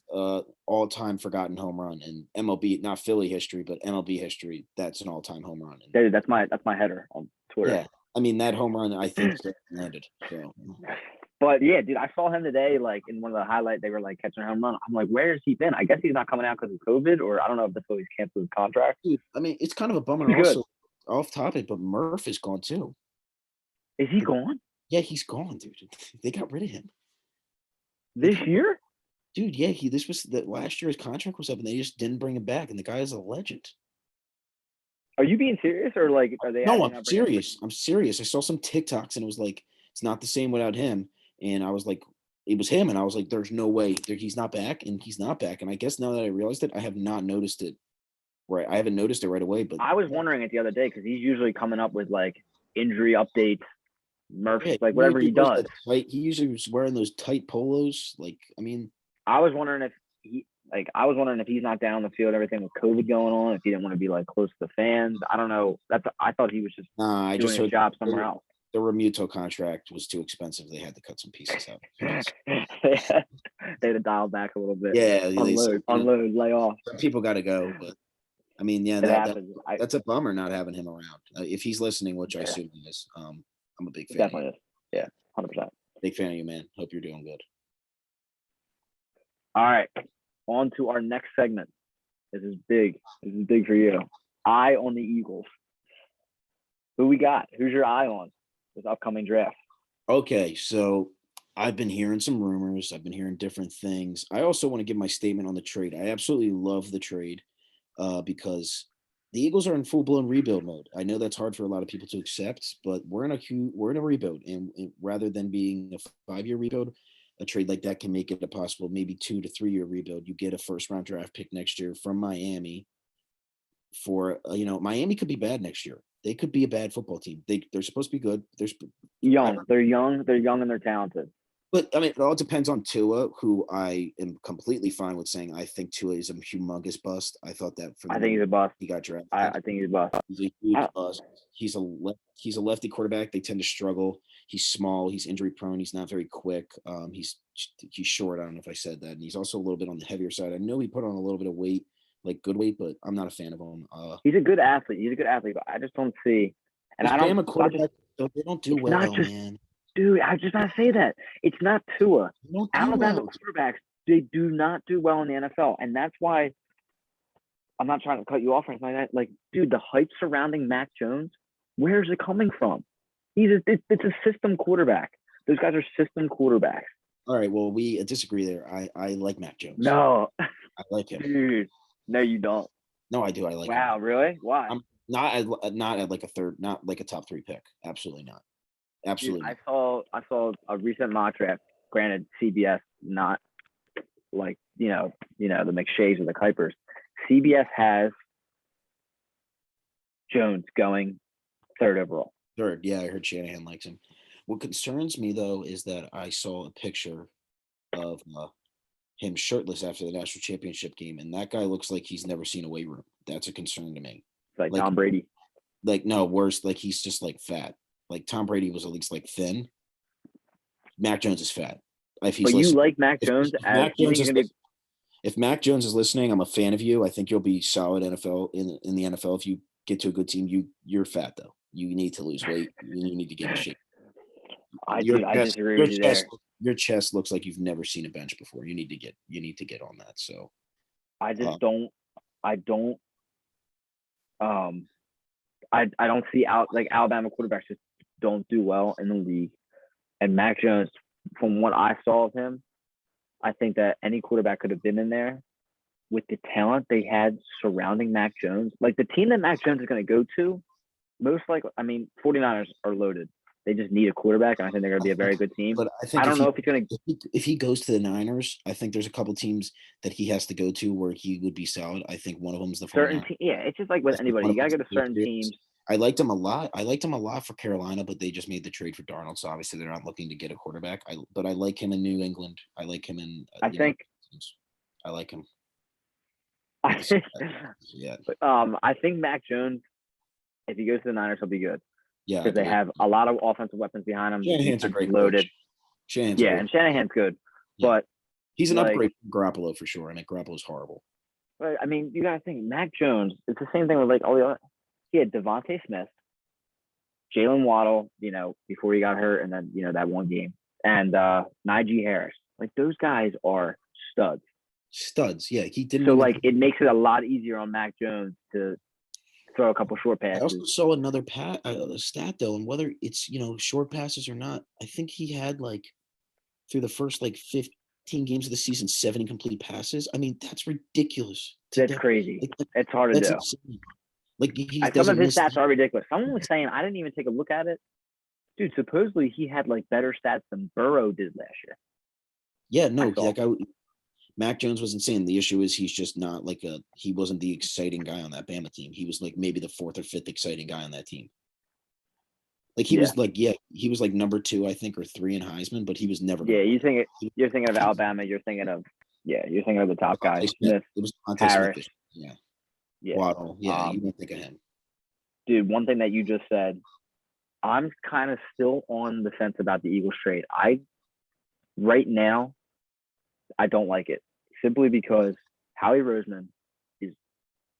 all-time forgotten home run in MLB, not Philly history, but MLB history. That's an all-time home run. Dude, that's my header on Twitter. Yeah, I mean that home run I think landed. So. But yeah, dude, I saw him today. Like in one of the highlights, they were like catching a home run. I'm like, where has he been? I guess he's not coming out because of COVID, or I don't know if the Phillies canceled his contract. Dude, I mean, it's kind of a bummer. Also, off topic, but Murph is gone too. Is he gone? Yeah, he's gone, dude. They got rid of him this year. Dude, yeah, this was the last year his contract was up, and they just didn't bring him back. And the guy is a legend. Are you being serious, or like are they? No, I'm serious. I'm serious. I saw some TikToks, and it was like it's not the same without him. And I was like, it was him, and I was like, there's no way he's not back, and he's not back. And I guess now that I realized it, I have not noticed it. Right, I haven't noticed it right away. But I was wondering it the other day because he's usually coming up with like injury updates. Murphy, like whatever he does. He usually was wearing those tight polos. Like, I mean, I was wondering if he's not down the field, everything with COVID going on, if he didn't want to be like close to the fans. I don't know. I thought he was just doing his job somewhere else. The Remuto contract was too expensive. They had to cut some pieces out. They had to dial back a little bit. Yeah, unload, lay off. Some people got to go, but I mean, yeah, that's a bummer not having him around. If he's listening, which I assume he is, I'm a big fan. Definitely is. Yeah, 100%. Big fan of you, man. Hope you're doing good. All right, on to our next segment. This is big. This is big for you. Eye on the Eagles. Who we got? Who's your eye on this upcoming draft? Okay, so I've been hearing some rumors. I've been hearing different things. I also want to give my statement on the trade. I absolutely love the trade because the Eagles are in full-blown rebuild mode. I know that's hard for a lot of people to accept, but we're in a rebuild, and rather than being a 5-year rebuild, a trade like that can make it a possible maybe 2 to 3 year rebuild. You get a first-round draft pick next year from Miami. For Miami could be bad next year. They could be a bad football team. They're supposed to be good. Young. They're young, and they're talented. But I mean, it all depends on Tua, who I am completely fine with saying I think Tua is a humongous bust. I thought that from I the think he's a moment bust. he got drafted. I think he's a bust. He's a huge bust. He's a lefty quarterback. They tend to struggle. He's small. He's injury prone. He's not very quick. He's short. I don't know if I said that. And he's also a little bit on the heavier side. I know he put on a little bit of weight, like good weight, but I'm not a fan of him. He's a good athlete. But I just don't see. And I don't. Bama quarterback, they don't do well, man. Dude, I just not say that. It's not Tua. Alabama well. quarterbacks, they do not do well in the NFL, and that's why I'm not trying to cut you off or anything like that. Like, dude, the hype surrounding Mac Jones, where's it coming from? It's a system quarterback. Those guys are system quarterbacks. All right, well, we disagree there. I like Mac Jones. No, I like him. Dude, no, you don't. No, I do. I like him. Wow, really? Why? I'm not at like a third, not like a top 3 pick. Absolutely not. Absolutely. Dude, I saw a recent mock draft. Granted, CBS, not like the McShays or the Kuipers. CBS has Jones going 3rd overall. 3rd, yeah, I heard Shanahan likes him. What concerns me though is that I saw a picture of him shirtless after the national championship game, and that guy looks like he's never seen a weight room. That's a concern to me. Like Tom Brady. Like no, worse. Like he's just like fat. Like Tom Brady was at least like thin. Mac Jones is fat. If he's but you like Mac Jones if Mac Jones is listening, I'm a fan of you. I think you'll be solid NFL in the NFL if you get to a good team. You're fat though. You need to lose weight. You need to get in shape. I disagree with you there. Your chest looks like you've never seen a bench before. You need to get on that. So I just don't. I don't. I don't see Alabama quarterbacks just don't do well in the league. And Mac Jones, from what I saw of him, I think that any quarterback could have been in there with the talent they had surrounding Mac Jones. Like the team that Mac Jones is going to go to, most likely, 49ers are loaded. They just need a quarterback, and I think they're going to be a very good team. But I don't know if he's going to. If he goes to the Niners, I think there's a couple teams that he has to go to where he would be solid. I think one of them is the certain team. Yeah, it's just like with anybody. You got to go to certain teams. I liked him a lot. I liked him a lot for Carolina, but they just made the trade for Darnold, so obviously they're not looking to get a quarterback. But I like him in New England. I like him in. I like him. Yeah. I think Mac Jones, if he goes to the Niners, he'll be good. Yeah, because they have a lot of offensive weapons behind him. Shanahan's a great loaded. Coach. Shanahan's and Shanahan's good, but he's an upgrade from Garoppolo for sure. Garoppolo's horrible. But you gotta think Mac Jones. It's the same thing with all the other. He had Devontae Smith, Jalen Waddle, before he got hurt, and then that one game, and Najee Harris. Those guys are studs. Studs, yeah. He didn't. So it makes it a lot easier on Mac Jones to throw a couple short passes. I also saw another stat though, and whether it's short passes or not, I think he had through the first 15 games of the season 7 incomplete passes. That's ridiculous. That's crazy. It's hard to do. Insane. Some of his stats are ridiculous. Someone was saying, I didn't even take a look at it. Dude, supposedly he had better stats than Burrow did last year. Yeah, no, Mac Jones was insane. The issue is he's just not he wasn't the exciting guy on that Bama team. He was maybe the 4th or 5th exciting guy on that team. He was number 2, I think, or 3 in Heisman, but he was never. Yeah, you're thinking of Alabama. You're thinking of the top guys. Smith, it was Harris. Smith. Yeah. Waddle. Yeah, you don't think of him. Dude, one thing that you just said, I'm kind of still on the fence about the Eagles trade. Right now, I don't like it simply because Howie Roseman is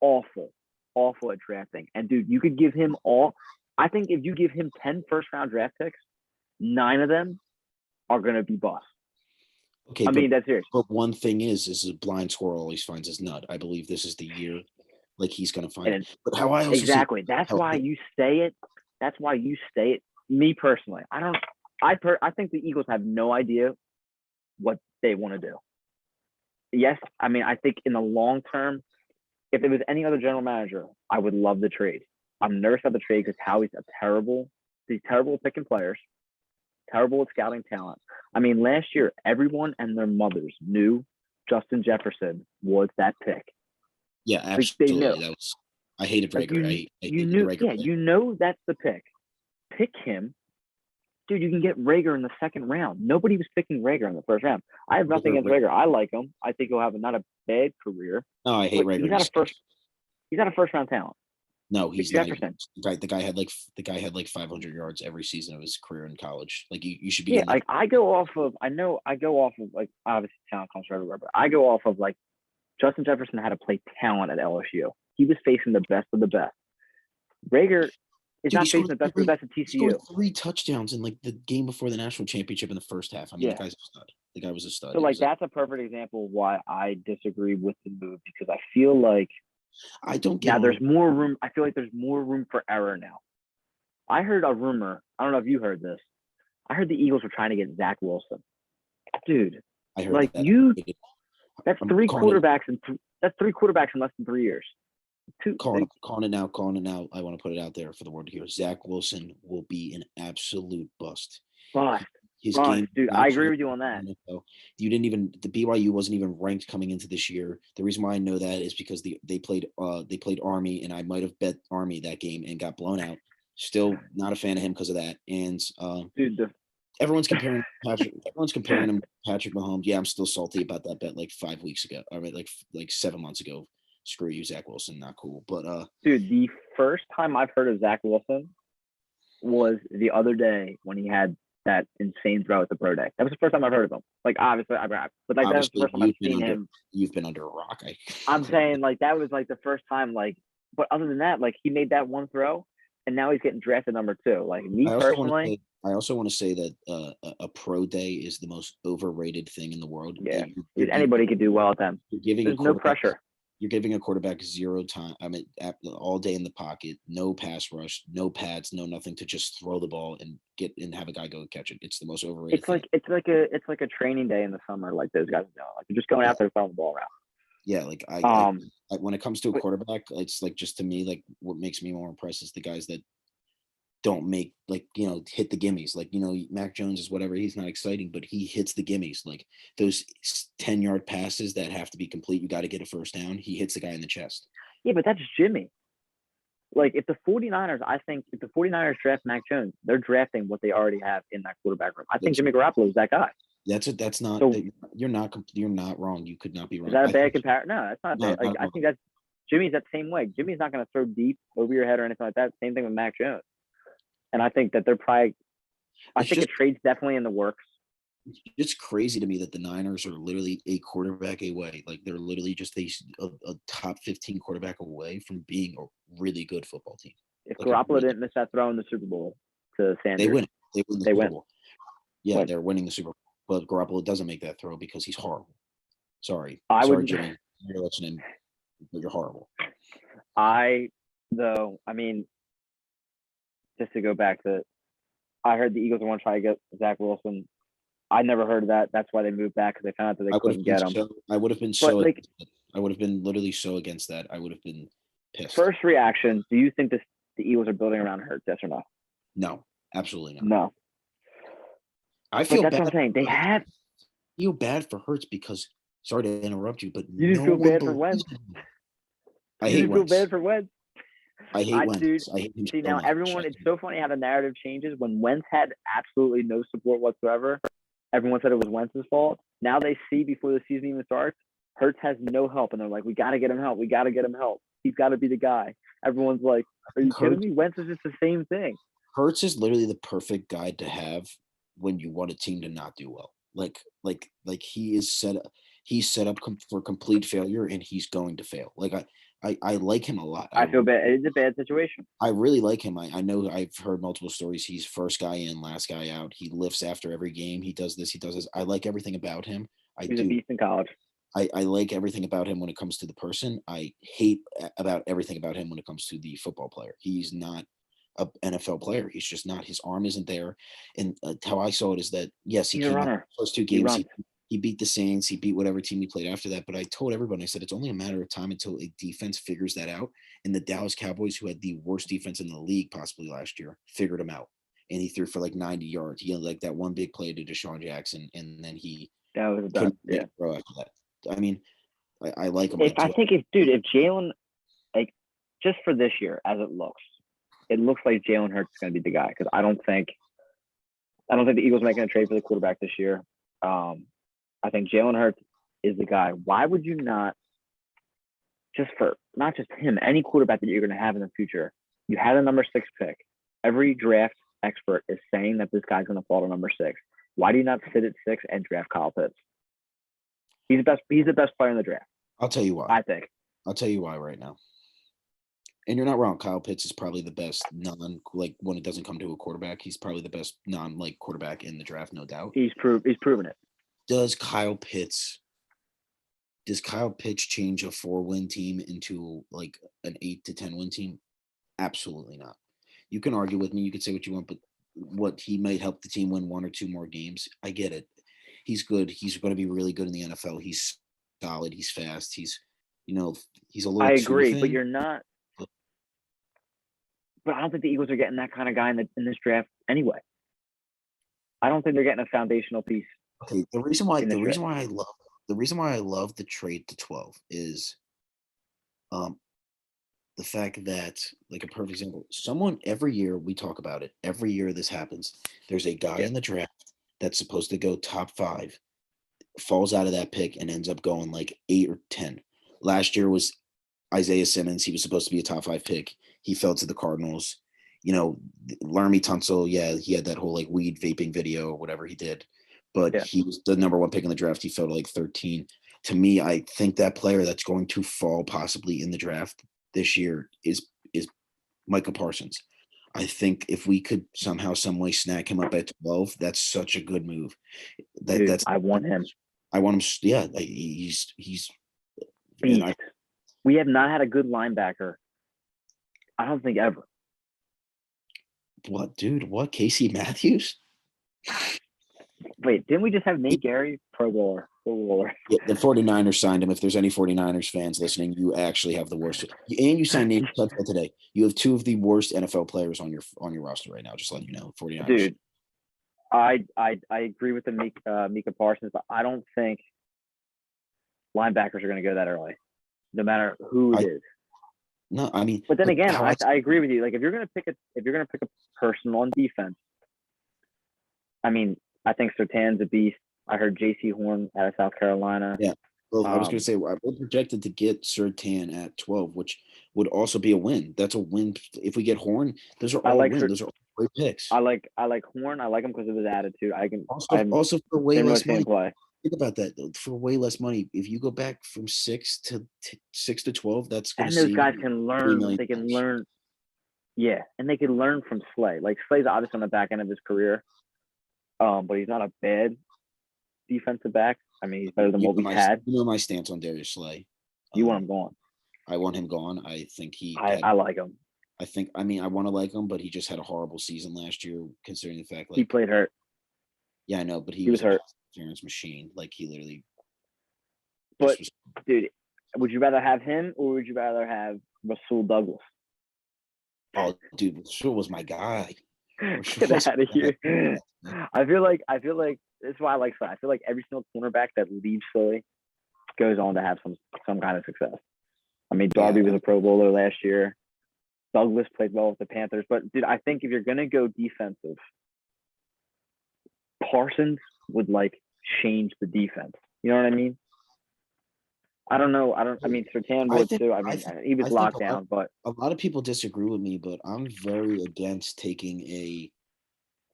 awful at drafting. And dude, you could give him I think if you give him 10 first-round draft picks, 9 of them are going to be busts. Okay, that's serious. But one thing is a blind squirrel always finds his nut. I believe this is the year he's going to find it. But how I also exactly. That's why you say it. That's why you say it. Me personally, I think the Eagles have no idea what they want to do. Yes, I think in the long term, if there was any other general manager, I would love the trade. I'm nervous about the trade because Howie's he's terrible at picking players, terrible at scouting talent. Last year, everyone and their mothers knew Justin Jefferson was that pick. Yeah, absolutely. I hated Like Rager. I you hated the knew, Rager yeah, pick. you know that's the pick. Pick him, dude. You can get Rager in the second round. Nobody was picking Rager in the first round. I have nothing against Rager. I like him. I think he'll have not a bad career, No, I hate but Rager. he's not a first round talent. No, he's not. Jefferson. The guy had like 500 yards every season of his career in college. Like you should be. Yeah, like I go off of like obviously talent comes from everywhere, but I go off of like Justin Jefferson had to play talent at LSU. He was facing the best of the best. Rager is not facing the best of the best at TCU. He scored 3 touchdowns in like the game before the national championship in the first half. I mean, yeah. The guy's a stud. The guy was a stud. So like that's a perfect example of why I disagree with the move, because I feel like I don't get now there's more room. I feel like there's more room for error now. I heard a rumor. I don't know if you heard this. I heard the Eagles were trying to get Zach Wilson. Dude, I heard like that. that's three quarterbacks in less than 3 years. Calling it now. I want to put it out there for the world to hear. Zach Wilson will be an absolute bust. His game, dude. I agree with you on that. The BYU wasn't even ranked coming into this year. The reason why I know that is because they played Army, and I might have bet Army that game and got blown out. Still not a fan of him because of that. And dude, everyone's comparing Patrick. Everyone's comparing him to Patrick Mahomes. Yeah, I'm still salty about that bet like 5 weeks ago. All right, like 7 months ago. Screw you, Zach Wilson. Not cool. But dude, the first time I've heard of Zach Wilson was the other day when he had that insane throw at the pro day. That was the first time I've heard of him. Like obviously, but like that was the first time I've seen him. You've been under a rock. I'm saying like that was like the first time. Like, but other than that, like he made that one throw, and now he's getting drafted number 2. Like me personally, I also want to say that a pro day is the most overrated thing in the world. Yeah, anybody could do well at them. There's no pressure. You're giving a quarterback zero time. I mean, all day in the pocket, no pass rush, no pads, no nothing to just throw the ball and have a guy go catch it. It's the most overrated. It's like a training day in the summer, like those guys do. Like you're just going out there throwing the ball around. Yeah, like I when it comes to a quarterback, it's like just to me, like what makes me more impressed is the guys that don't make hit the gimmies. Like, Mac Jones is whatever. He's not exciting, but he hits the gimmies. Like those 10-yard passes that have to be complete. You got to get a first down. He hits the guy in the chest. Yeah, but that's Jimmy. Like if the 49ers draft Mac Jones, they're drafting what they already have in that quarterback room. I think Jimmy Garoppolo is that guy. You're not wrong. You could not be wrong. Is that a bad comparison? No, that's not bad. Like I think that's Jimmy's that same way. Jimmy's not going to throw deep over your head or anything like that. Same thing with Mac Jones. And I think that they're probably – I think a trade's definitely in the works. It's crazy to me that the Niners are literally a quarterback away. Like they're literally just a top 15 quarterback away from being a really good football team. If Garoppolo didn't miss that throw in the Super Bowl to Sanders. They win the Super Bowl. Yeah, Win. They're winning the Super Bowl. But Garoppolo doesn't make that throw because he's horrible. Sorry, Jimmy. You're listening, but you're horrible. Just to go back to, I heard the Eagles want to try to get Zach Wilson. I never heard of that. That's why they moved back, because they found out that they couldn't get him. I would have been I would have been literally so against that. I would have been pissed. First reaction: do you think the Eagles are building around Hurts? Yes or no? No, absolutely not. No. I feel that's what I'm saying. I feel bad for Hurts because, sorry to interrupt you, but you didn't feel bad for Wentz. I hate Wentz. Feel bad for Wentz. I hate Wentz. Dude, I hate him see, so now much. everyone, it's so funny how the narrative changes. When Wentz had absolutely no support whatsoever, everyone said it was Wentz's fault. Now they see before the season even starts, Hurts has no help, and they're like, we got to get him help. We got to get him help. He's got to be the guy. Everyone's like, are you kidding me? Wentz is just the same thing. Hurts is literally the perfect guy to have when you want a team to not do well. Like he's set up for complete failure, and he's going to fail. Like I like him a lot. I feel bad. It's a bad situation. I really like him. I know I've heard multiple stories. He's first guy in, last guy out. He lifts after every game. He does this. He does this. I like everything about him. He's a beast in college. I like everything about him when it comes to the person. I hate about everything about him when it comes to the football player. He's not an NFL player. He's just not. His arm isn't there. And how I saw it is that, yes, he came out the first 2 games. He beat the Saints. He beat whatever team he played after that. But I told everybody, I said, it's only a matter of time until a defense figures that out. And the Dallas Cowboys, who had the worst defense in the league possibly last year, figured him out. And he threw for like 90 yards. He had like that one big play to Deshaun Jackson. And then that was done. Yeah. Throw after that. I mean, I like him. If Jalen just for this year, as it looks like Jalen Hurts is going to be the guy because I don't think the Eagles are making a trade for the quarterback this year. I think Jalen Hurts is the guy. Why would you not, just for not just him, any quarterback that you're going to have in the future? You had a number 6 pick. Every draft expert is saying that this guy's going to fall to number 6. Why do you not sit at 6 and draft Kyle Pitts? He's the best player in the draft. I'll tell you why. I think. I'll tell you why right now. And you're not wrong. Kyle Pitts is probably the best when it doesn't come to a quarterback, he's probably the best quarterback in the draft, no doubt. He's proven it. Does Kyle Pitts change a 4-win team into like an 8 to 10 win team? Absolutely not. You can argue with me, you can say what you want, but what he might help the team win 1 or 2 more games. I get it. He's good. He's going to be really good in the NFL. He's solid. He's fast. He's a little. I agree, but you're not. But I don't think the Eagles are getting that kind of guy in this draft anyway. I don't think they're getting a foundational piece. Okay, the reason why I love the trade to 12 is, the fact that, like, a perfect example, someone every year we talk about it. Every year this happens. There's a guy in the draft that's supposed to go top 5, falls out of that pick and ends up going like 8 or 10. Last year was Isaiah Simmons. He was supposed to be a top 5 pick. He fell to the Cardinals. Laramie Tunsil, he had that whole like weed vaping video or whatever he did, but he was the number 1 pick in the draft. He fell to like 13. To me, I think that player that's going to fall possibly in the draft this year is Micah Parsons. I think if we could somehow, some way snag him up at 12, that's such a good move. I want him. Yeah, he's. We have not had a good linebacker. I don't think ever. What, dude? What? Casey Matthews? Wait, didn't we just have Nate Gary, Pro Bowler? Yeah, the 49ers signed him. If there's any 49ers fans listening, you actually have the worst. And you signed Nate Sudfeld today. You have 2 of the worst NFL players on your roster right now. Just letting you know, 49ers. Dude, I agree with the Micah Parsons, but I don't think linebackers are going to go that early, no matter who it is. No, I mean, but then again, I agree with you. Like, if you're going to pick a person on defense, I mean, I think Surtain's a beast. I heard J.C. Horn out of South Carolina. Yeah. Well, I was going to say, we're projected to get Surtain at 12, which would also be a win. That's a win. If we get Horn, those are all wins. Those are all great picks. I like Horn. I like him because of his attitude. Also for way less money. Play. Think about that, though. For way less money, if you go back from 6 to 12, that's going to see. And those guys can learn. They can learn. Yeah, and they can learn from Slay. Like, Slay's obviously on the back end of his career, but he's not a bad defensive back. I mean, he's better than what we had. You know my stance on Darius Slay. You want him gone. I want him gone. I think I like him. I want to like him, but he just had a horrible season last year, considering the fact he played hurt. Yeah, I know, but he was hurt. Interference machine. Like, he literally. But dude, would you rather have him or would you rather have Rasul Douglas? Oh, dude, Rasul was my guy. Get out of here. I feel like that's why I like Slay. I feel like every single cornerback that leaves Philly goes on to have some kind of success. I mean, Darby was a Pro Bowler last year. Douglas played well with the Panthers. But, dude, I think if you're going to go defensive, Parsons would, like, change the defense. You know what I mean? I don't know. I mean, Surtain would too. I mean, he was locked down, but a lot of people disagree with me, but I'm very against taking a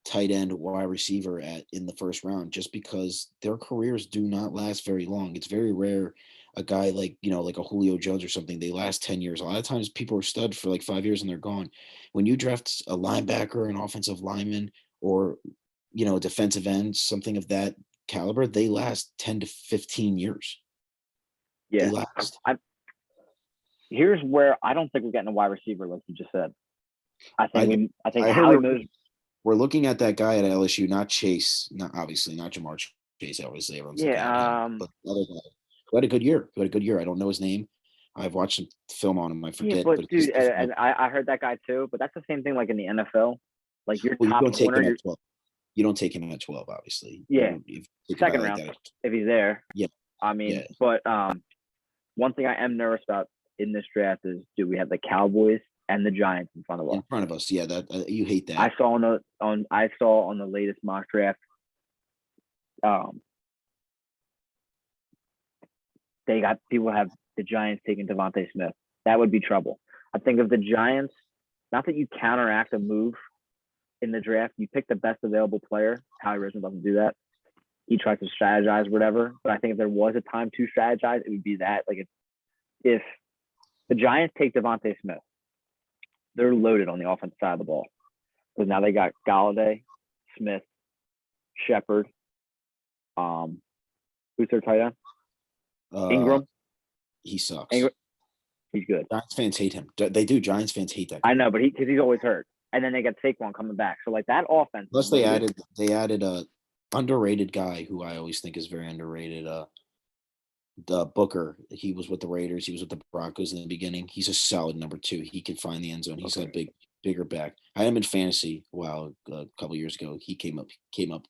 tight end wide receiver in the first round, just because their careers do not last very long. It's very rare a guy like a Julio Jones or something, they last 10 years. A lot of times people are stud for like 5 years and they're gone. When you draft a linebacker, an offensive lineman, or a defensive end, something of that caliber, they last 10 to 15 years. Yeah. They last. Here's where I don't think we're getting a wide receiver, like you just said. I think we're looking at that guy at LSU, not Chase, not Jamar Chase. Obviously, everyone's looking at him, but the other guy who had a good year. I don't know his name. I've watched some film on him. I forget. Yeah, but dude, and I heard that guy too. But that's the same thing, like in the NFL. Like your top corner, you don't take him at 12, obviously. Yeah, second round if he's there. Yeah, I mean, but one thing I am nervous about in this draft is, do we have the Cowboys and the Giants in front of us? In front of us, yeah. That you hate that. I saw on the latest mock draft, people have the Giants taking Devontae Smith. That would be trouble. I think if the Giants, not that you counteract a move in the draft, you pick the best available player. Howie Roseman doesn't do that. He tries to strategize, whatever. But I think if there was a time to strategize, it would be that. Like if the Giants take Devontae Smith, they're loaded on the offensive side of the ball. Because now they got Galladay, Smith, Shepard. Who's their tight end? Ingram. He sucks. Ingram. He's good. Giants fans hate him. They do. Giants fans hate that guy. I know, but because he's always hurt. And then they got Saquon coming back. So like that offense. Plus they added a underrated guy who I always think is very underrated. The Booker. He was with the Raiders. He was with the Broncos in the beginning. He's a solid number 2. He can find the end zone. He's got bigger back. I am in fantasy. Wow, a couple years ago, he came up,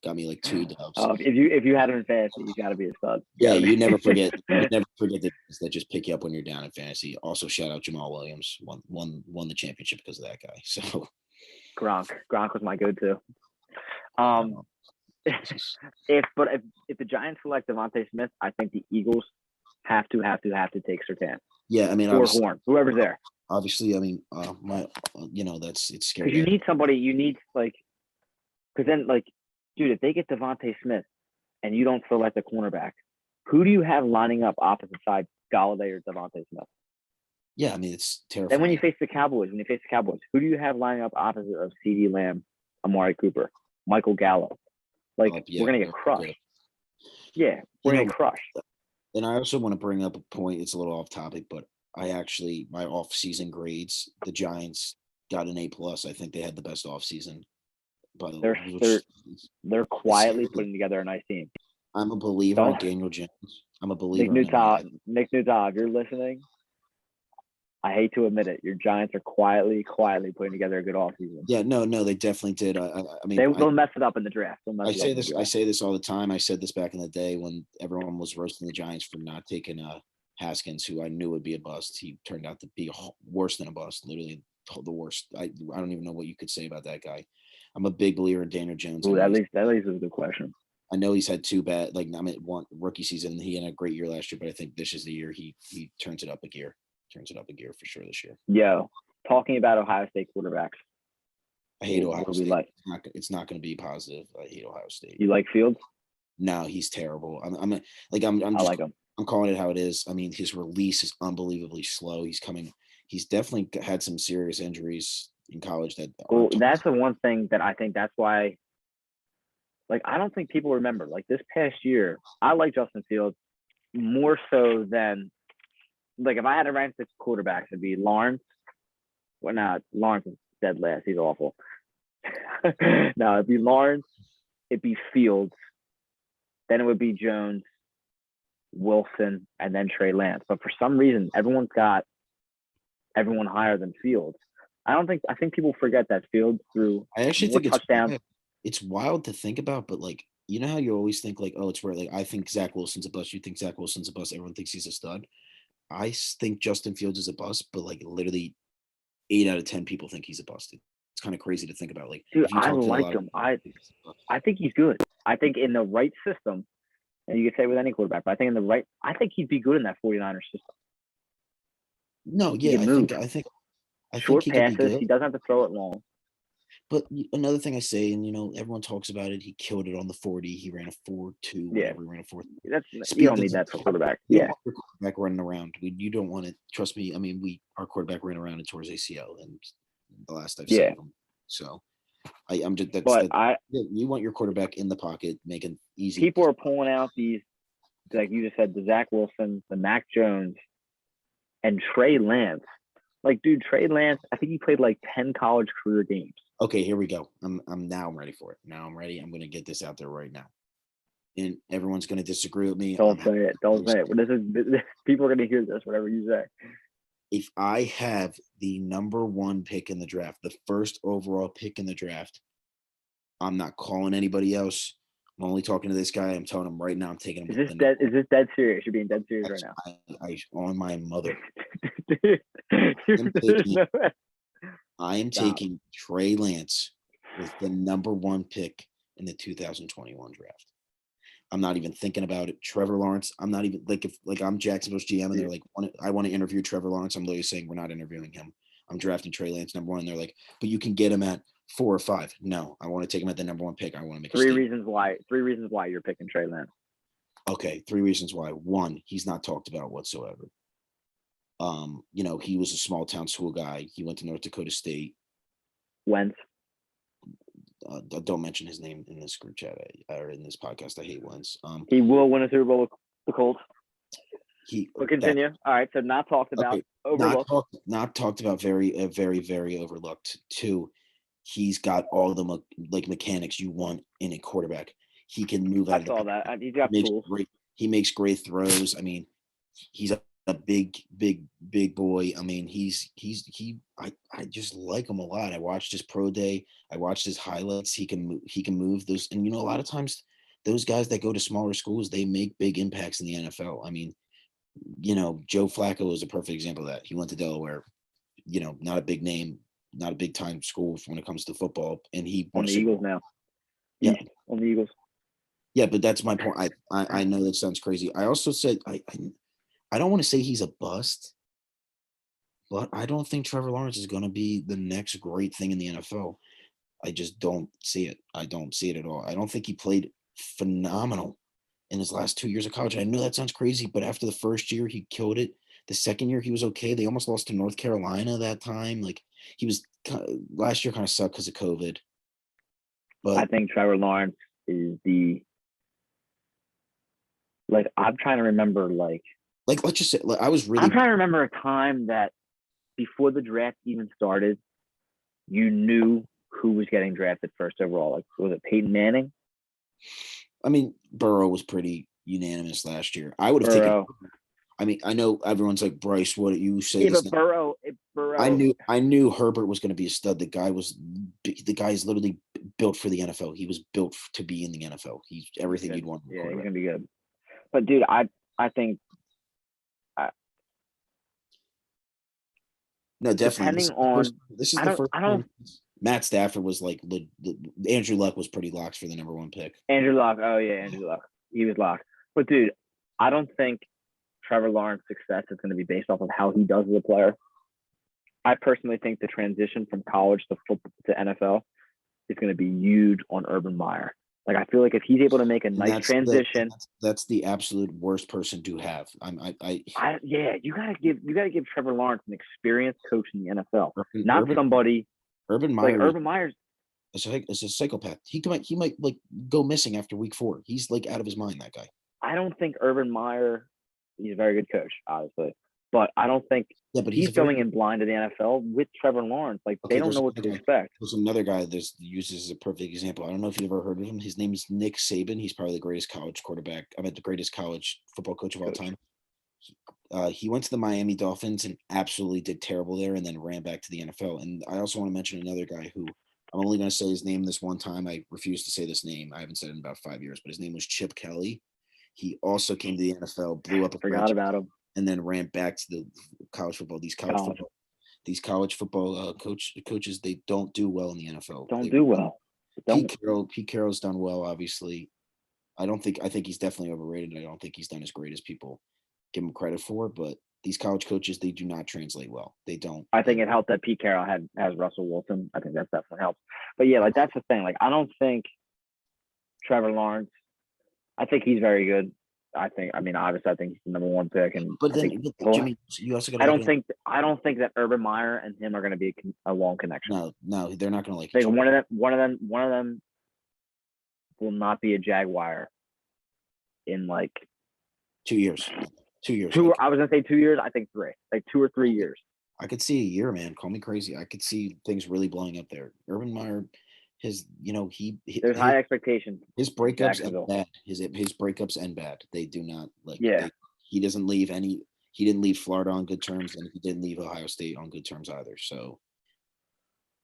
got me like 2 dubs. Oh, if you had him in fantasy, you got to be a stud. Yeah, you never forget. You never forget that just pick you up when you're down in fantasy. Also, shout out Jamal Williams, won the championship because of that guy. So Gronk was my go-to. If the Giants select Devontae Smith, I think the Eagles have to take Surtain. Yeah, I mean, or Horn, whoever's there. Obviously, I mean, it's scary. Because you need somebody. You need because then dude, if they get Devontae Smith and you don't select a cornerback, who do you have lining up opposite side Galladay or Devontae Smith? Yeah, I mean, it's terrifying. Then when you face the Cowboys, who do you have lining up opposite of CeeDee Lamb, Amari Cooper, Michael Gallup? We're gonna get crushed. Good. Yeah, we're gonna get crushed. And I also want to bring up a point. It's a little off topic, but my off-season grades, the Giants got an A+. I think they had the best off-season. But they're quietly putting together a nice team. I'm a believer in Daniel Jones. I'm a believer. Nick Newton, if you're listening, I hate to admit it, your Giants are quietly putting together a good offseason. Yeah, no, they definitely did. I mean, they'll mess it up in the draft. I say this all the time. I said this back in the day when everyone was roasting the Giants for not taking Haskins, who I knew would be a bust. He turned out to be worse than a bust. Literally the worst. I don't even know what you could say about that guy. I'm a big believer in Daniel Jones. Ooh, that leads is a good question. I know he's had 2 bad, one rookie season. He had a great year last year, but I think this is the year he turns it up a gear. Turns it up a gear for sure this year. Yo, talking about Ohio State quarterbacks. I hate Ohio State. It's not going to be positive. I hate Ohio State. You like Fields? No, he's terrible. I like him. I'm calling it how it is. I mean, his release is unbelievably slow. He's definitely had some serious injuries in college that's the one thing that I think that's why I don't think people remember. This past year, I like Justin Fields more so than if I had to rank the quarterbacks, it'd be Lawrence. Well, no, Lawrence is dead last. He's awful. No, it'd be Lawrence. It'd be Fields. Then it would be Jones, Wilson, and then Trey Lance. But for some reason, everyone's got everyone higher than Fields. I think people forget that Fields threw. I actually think touchdowns. It's wild to think about, but you know how you always think it's rare. I think Zach Wilson's a bust. You think Zach Wilson's a bust. Everyone thinks he's a stud. I think Justin Fields is a bust, but literally 8 out of 10 people think he's a bust. It's kind of crazy to think about. Dude, I like him. I think he's good. I think in the right system, and you could say with any quarterback, but I think he'd be good in that 49ers system. No, yeah, I think short he passes. He doesn't have to throw it long. But another thing I say, and everyone talks about it, he killed it on the 40. He ran a 4.2. Yeah, he ran a 4. You don't need that for quarterback. Yeah, your quarterback running around. You don't want it. Trust me. I mean, our quarterback ran around and tore his ACL, and the last I've seen him. So I'm just you want your quarterback in the pocket, making easy. People are pulling out these, like you just said, the Zach Wilson, the Mac Jones, and Trey Lance. Dude, Trey Lance, I think he played 10 college career games. Okay, here we go. I'm ready for it. Now I'm ready. I'm going to get this out there right now. And everyone's going to disagree with me. Don't say it. People are going to hear this, whatever you say. If I have the number 1 pick in the draft, the first overall pick in the draft, I'm not calling anybody else. I'm only talking to this guy. I'm telling him right now I'm taking him. Is this dead serious? You're being dead serious right now. I on my mother. Dude, I'm there's taking no way. I am Stop. taking Trey Lance with the number 1 pick in the 2021 draft. I'm not even thinking about it. Trevor Lawrence. I'm not even if I'm Jacksonville's GM and they're like, I want to interview Trevor Lawrence. I'm literally saying we're not interviewing him. I'm drafting Trey Lance number 1. And they're like, but you can get him at 4 or 5. No, I want to take him at the number 1 pick. I want to make Three reasons why you're picking Trey Lance. Okay, 3 reasons why. 1, he's not talked about whatsoever. He was a small town school guy. He went to North Dakota State. Wentz. Don't mention his name in this group chat or in this podcast. I hate Wentz. He will win a Super Bowl with the Colts. But continue. All right, so not talked about. Okay, Overlooked. not talked about. Very, very, very overlooked. 2, he's got all the mechanics you want in a quarterback. He can move out of the pocket. That. He's got tools. He makes great throws. I mean, he's a big boy. I mean, I just like him a lot. I watched his pro day. I watched his highlights. He can move those. And a lot of times those guys that go to smaller schools, they make big impacts in the NFL. I mean, Joe Flacco is a perfect example of that. He went to Delaware, not a big name, not a big time school when it comes to football. And he on the Eagles now. Yeah. On the Eagles. Yeah, but that's my point. I know that sounds crazy. I also said I don't want to say he's a bust, but I don't think Trevor Lawrence is going to be the next great thing in the NFL. I just don't see it. I don't see it at all. I don't think he played phenomenal in his last 2 years of college. I know that sounds crazy, but after the first year, he killed it. The second year, he was okay. They almost lost to North Carolina that time. He was last year kind of sucked because of COVID. But I think Trevor Lawrence is I'm trying to remember let's just say I'm trying to remember a time that before the draft even started, you knew who was getting drafted first overall. Was it Peyton Manning? I mean, Burrow was pretty unanimous last year. I would have taken. I mean, I know everyone's like, Bryce, what you say? Yeah, but Burrow. I knew Herbert was going to be a stud. The guy is literally built for the NFL. He was built to be in the NFL. He's everything you'd want. Yeah, he's gonna be good. But dude, I think. No, definitely. This is the first. I don't. Matt Stafford was Andrew Luck was pretty locked for the number 1 pick. Andrew Luck. Oh yeah, Andrew Luck. He was locked. But dude, I don't think Trevor Lawrence's success is going to be based off of how he does as a player. I personally think the transition from college to football to NFL is going to be huge on Urban Meyer. I feel like if he's able to make a nice transition, that's the absolute worst person to have. You gotta give Trevor Lawrence an experienced coach in the NFL, not somebody. Urban Meyer. Urban Meyer's is a psychopath. He might go missing after week 4. He's out of his mind. That guy. I don't think Urban Meyer. He's a very good coach, obviously, but I don't think he's going in blind to the NFL with Trevor Lawrence. They don't know what to expect. There's another guy that uses as a perfect example. I don't know if you've ever heard of him. His name is Nick Saban. He's probably the greatest college quarterback. I mean, the greatest college football coach of all time. He went to the Miami Dolphins and absolutely did terrible there, and then ran back to the NFL. And I also want to mention another guy who I'm only going to say his name this one time. I refuse to say this name. I haven't said it in about 5 years, but his name was Chip Kelly. He also came to the NFL, blew up a forgot about him, and then ran back to the college football. These college football coaches, they don't do well in the NFL. Don't do well. Pete Carroll's done well, obviously. I think he's definitely overrated. I don't think he's done as great as people give him credit for. But these college coaches, they do not translate well. They don't. I think it helped that Pete Carroll has Russell Wilson. I think that definitely helps. But yeah, that's the thing. I don't think Trevor Lawrence. I think he's very good. Obviously, I think he's the number 1 pick. Jimmy, you also got. I don't think that Urban Meyer and him are going to be a long connection. No, they're not going to like. One of them will not be a Jaguar in 2 years. 2 years. I was going to say 2 years. I think 3. 2 or 3 years. I could see a year, man. Call me crazy. I could see things really blowing up there. Urban Meyer. There's high expectations. His breakups end bad. His breakups end bad. They do not he doesn't leave he didn't leave Florida on good terms, and he didn't leave Ohio State on good terms either. So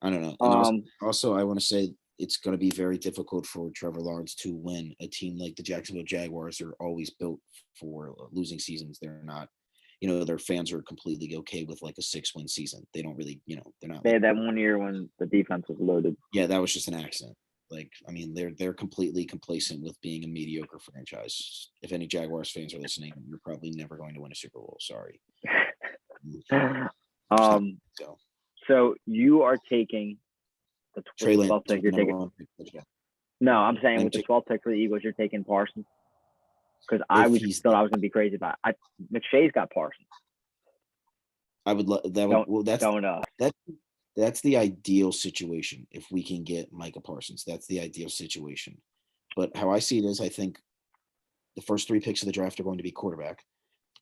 I don't know. And also I want to say it's going to be very difficult for Trevor Lawrence to win. A team like the Jacksonville Jaguars are always built for losing seasons. They're not. their fans are completely okay with like a 6-win season. They don't really, they're not They like, had that one year when the defense was loaded. yeah, that was just an accident. Like, I mean, they're completely complacent with being a mediocre franchise. If any Jaguars fans are listening, you're probably never going to win a Super Bowl. Sorry. So So you are taking the Trey Lance 12th pick. You're number taking. one pick for the Jaguars. No, I'm saying And with the 12th pick for the Eagles, you're taking Parsons. Because If I was he's- thought I was going to be crazy about it. McShay's got Parsons. I would love that. Well, that's the ideal situation if we can get Micah Parsons. That's the ideal situation. But how I see it is, I think the first 3 picks of the draft are going to be quarterback.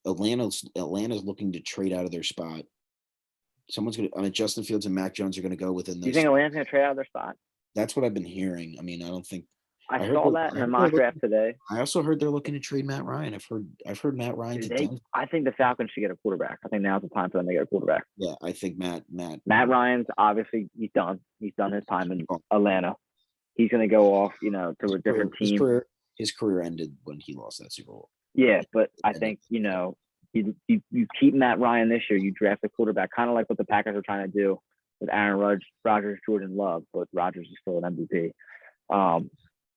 Atlanta's looking to trade out of their spot. Justin Fields and Mac Jones are going to go within those. You think Atlanta's going to trade out of their spot? That's what I've been hearing. I mean, I don't think I saw that in the mock draft today. I also heard they're looking to trade Matt Ryan. I've heard Matt Ryan to Denver. I think the Falcons should get a quarterback. I think now's the time for them to get a quarterback. Yeah, I think Matt Ryan's obviously he's done. He's done his time in Atlanta. He's going to go off, to a different team. His career ended when he lost that Super Bowl. Yeah, but I think you keep Matt Ryan this year. You draft a quarterback, kind of like what the Packers are trying to do with Aaron Rodgers, Jordan Love, but Rodgers is still an MVP.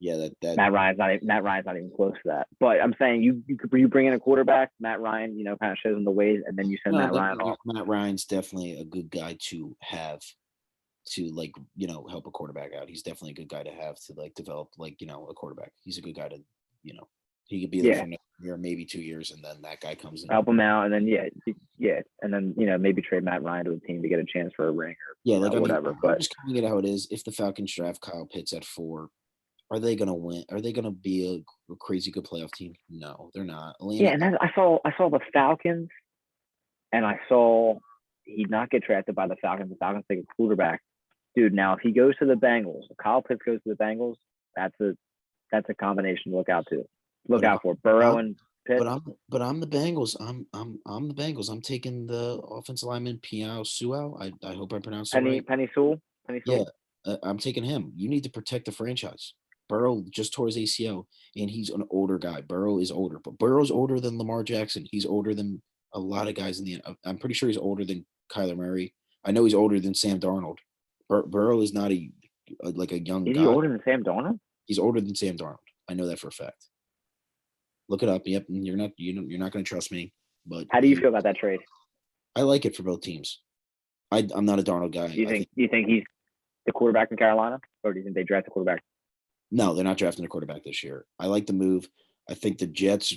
Yeah, that Matt Ryan's not even close to that. But I'm saying you bring in a quarterback, Matt Ryan, kind of shows him the ways, and then you send Matt Ryan off. Matt Ryan's definitely a good guy to have to help a quarterback out. He's definitely a good guy to have to develop a quarterback. He's a good guy to he could be there for another year, maybe 2 years, and then that guy comes in. Help him out, and then and then maybe trade Matt Ryan to a team to get a chance for a ring or whatever. But I'm just calling it how it is. If the Falcons draft Kyle Pitts at 4, are they going to win? Are they going to be a crazy good playoff team? No, they're not. Atlanta, and I saw the Falcons, and I saw he not get drafted by the Falcons. The Falcons take a quarterback, dude. Now if he goes to the Bengals, if Kyle Pitts goes to the Bengals, that's a combination to look out for. Burrow and Pitts. But I'm the Bengals. I'm the Bengals. I'm taking the offensive lineman Piao Suau. I hope I pronounced it right. Penny Sewell. Yeah, I'm taking him. You need to protect the franchise. Burrow just tore his ACL, and he's an older guy. Burrow is older, but Burrow's older than Lamar Jackson. He's older than a lot of guys in the. I'm pretty sure he's older than Kyler Murray. I know he's older than Sam Darnold. Burrow is not a young guy. Is he older than Sam Darnold? He's older than Sam Darnold. I know that for a fact. Look it up. Yep, you're not going to trust me, but how do you feel about that trade? I like it for both teams. I'm not a Darnold guy. Do you think he's the quarterback in Carolina, or do you think they draft the quarterback? No, they're not drafting a quarterback this year. I like the move. I think the Jets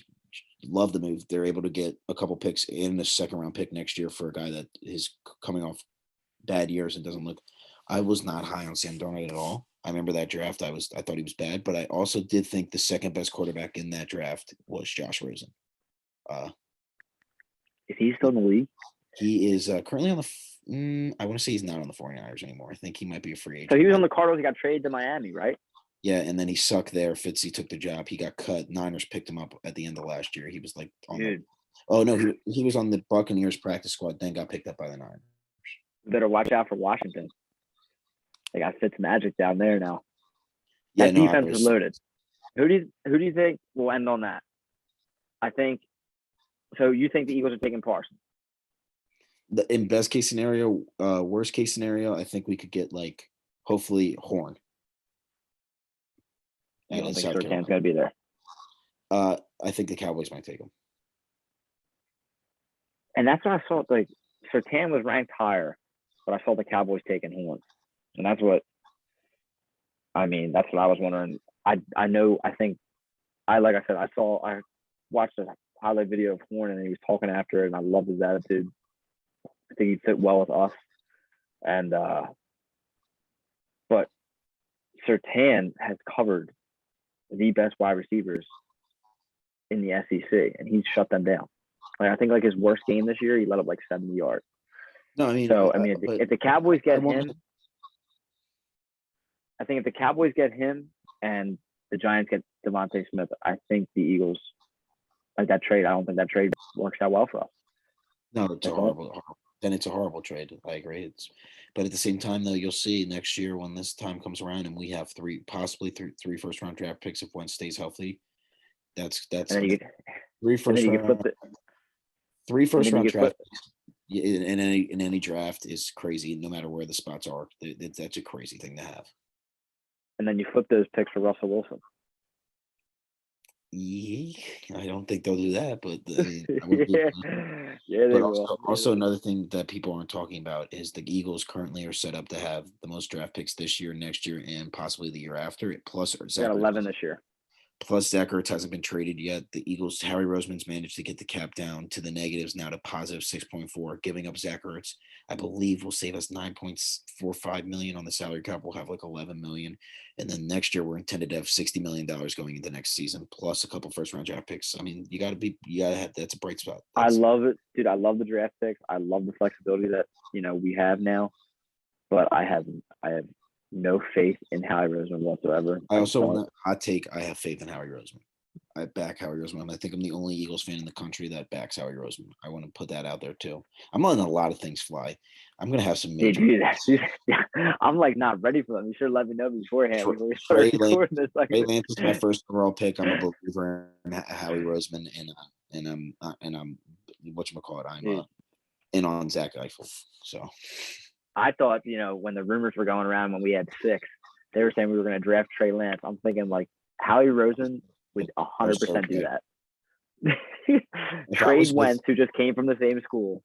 love the move. They're able to get a couple picks in a 2nd-round pick next year for a guy that is coming off bad years and doesn't look. I was not high on Sam Darnold at all. I remember that draft. I thought he was bad, but I also did think the 2nd best quarterback in that draft was Josh Rosen. Is he still in the league? He is currently on the. I want to say he's not on the 49ers anymore. I think he might be a free agent. So he was on the Cardinals. He got traded to Miami, right? Yeah, and then he sucked there. Fitzy took the job. He got cut. Niners picked him up at the end of last year. He was he was on the Buccaneers practice squad, then got picked up by the Niners. Better watch out for Washington. They got Fitzmagic down there now. That defense is loaded. Who do you think will end on that? I think. So you think the Eagles are taking Parsons? In best case scenario, worst case scenario, I think we could get hopefully Horn. I don't think Surtain's going to be there. I think the Cowboys might take him. And that's what I saw. Surtain was ranked higher, but I saw the Cowboys taking Horn. And that's what I was wondering. I watched a highlight video of Horn and he was talking after it, and I loved his attitude. I think he'd fit well with us. And but Surtain has covered the best wide receivers in the SEC, and he's shut them down. I think his worst game this year, he let up 70 yards. No, I mean, if the Cowboys get him, I think if the Cowboys get him and the Giants get Devontae Smith, I think the Eagles that trade. I don't think that trade works out well for us. No, it's a horrible trade. I agree. But at the same time, though, you'll see next year when this time comes around and we have possibly three first-round draft picks if one stays healthy. That's 3 first round. 3 And first then you round get flip, draft picks in any draft is crazy, no matter where the spots are. That's a crazy thing to have. and then you flip those picks for Russell Wilson. I don't think they'll do that, but I mean, I would yeah, yeah, they but will. also another thing that people aren't talking about is the Eagles currently are set up to have the most draft picks this year, next year, and possibly the year after. Plus, They got 11 this year. Zach Ertz hasn't been traded yet. The Eagles, Harry Roseman's managed to get the cap down to the negatives now to positive 6.4. Giving up Zach Ertz, I believe, will save us 9.45 million on the salary cap. We'll have like 11 million, and then next year we're intended to have $60 million going into next season, plus a couple first round draft picks. I mean, you got to have that's a bright spot. I love it, dude. I love the draft picks. I love the flexibility that we have now, but I have no faith in Howie Roseman whatsoever. I also want to hot take. I have faith in Howie Roseman. I back Howie Roseman. I think I'm the only Eagles fan in the country that backs Howie Roseman. I want to put that out there too. I'm letting a lot of things fly. I'm gonna have some major. I'm like not ready for them. You should let me know beforehand before we start Trey recording this. Lance is my first overall pick. I'm a believer in Howie Roseman, and I'm whatchamacallit. I'm in on Zach Eiffel. So I thought, when the rumors were going around when we had 6, they were saying we were going to draft Trey Lance. I'm thinking like Howie Roseman would 100% do that. Trade Wentz, who just came from the same school.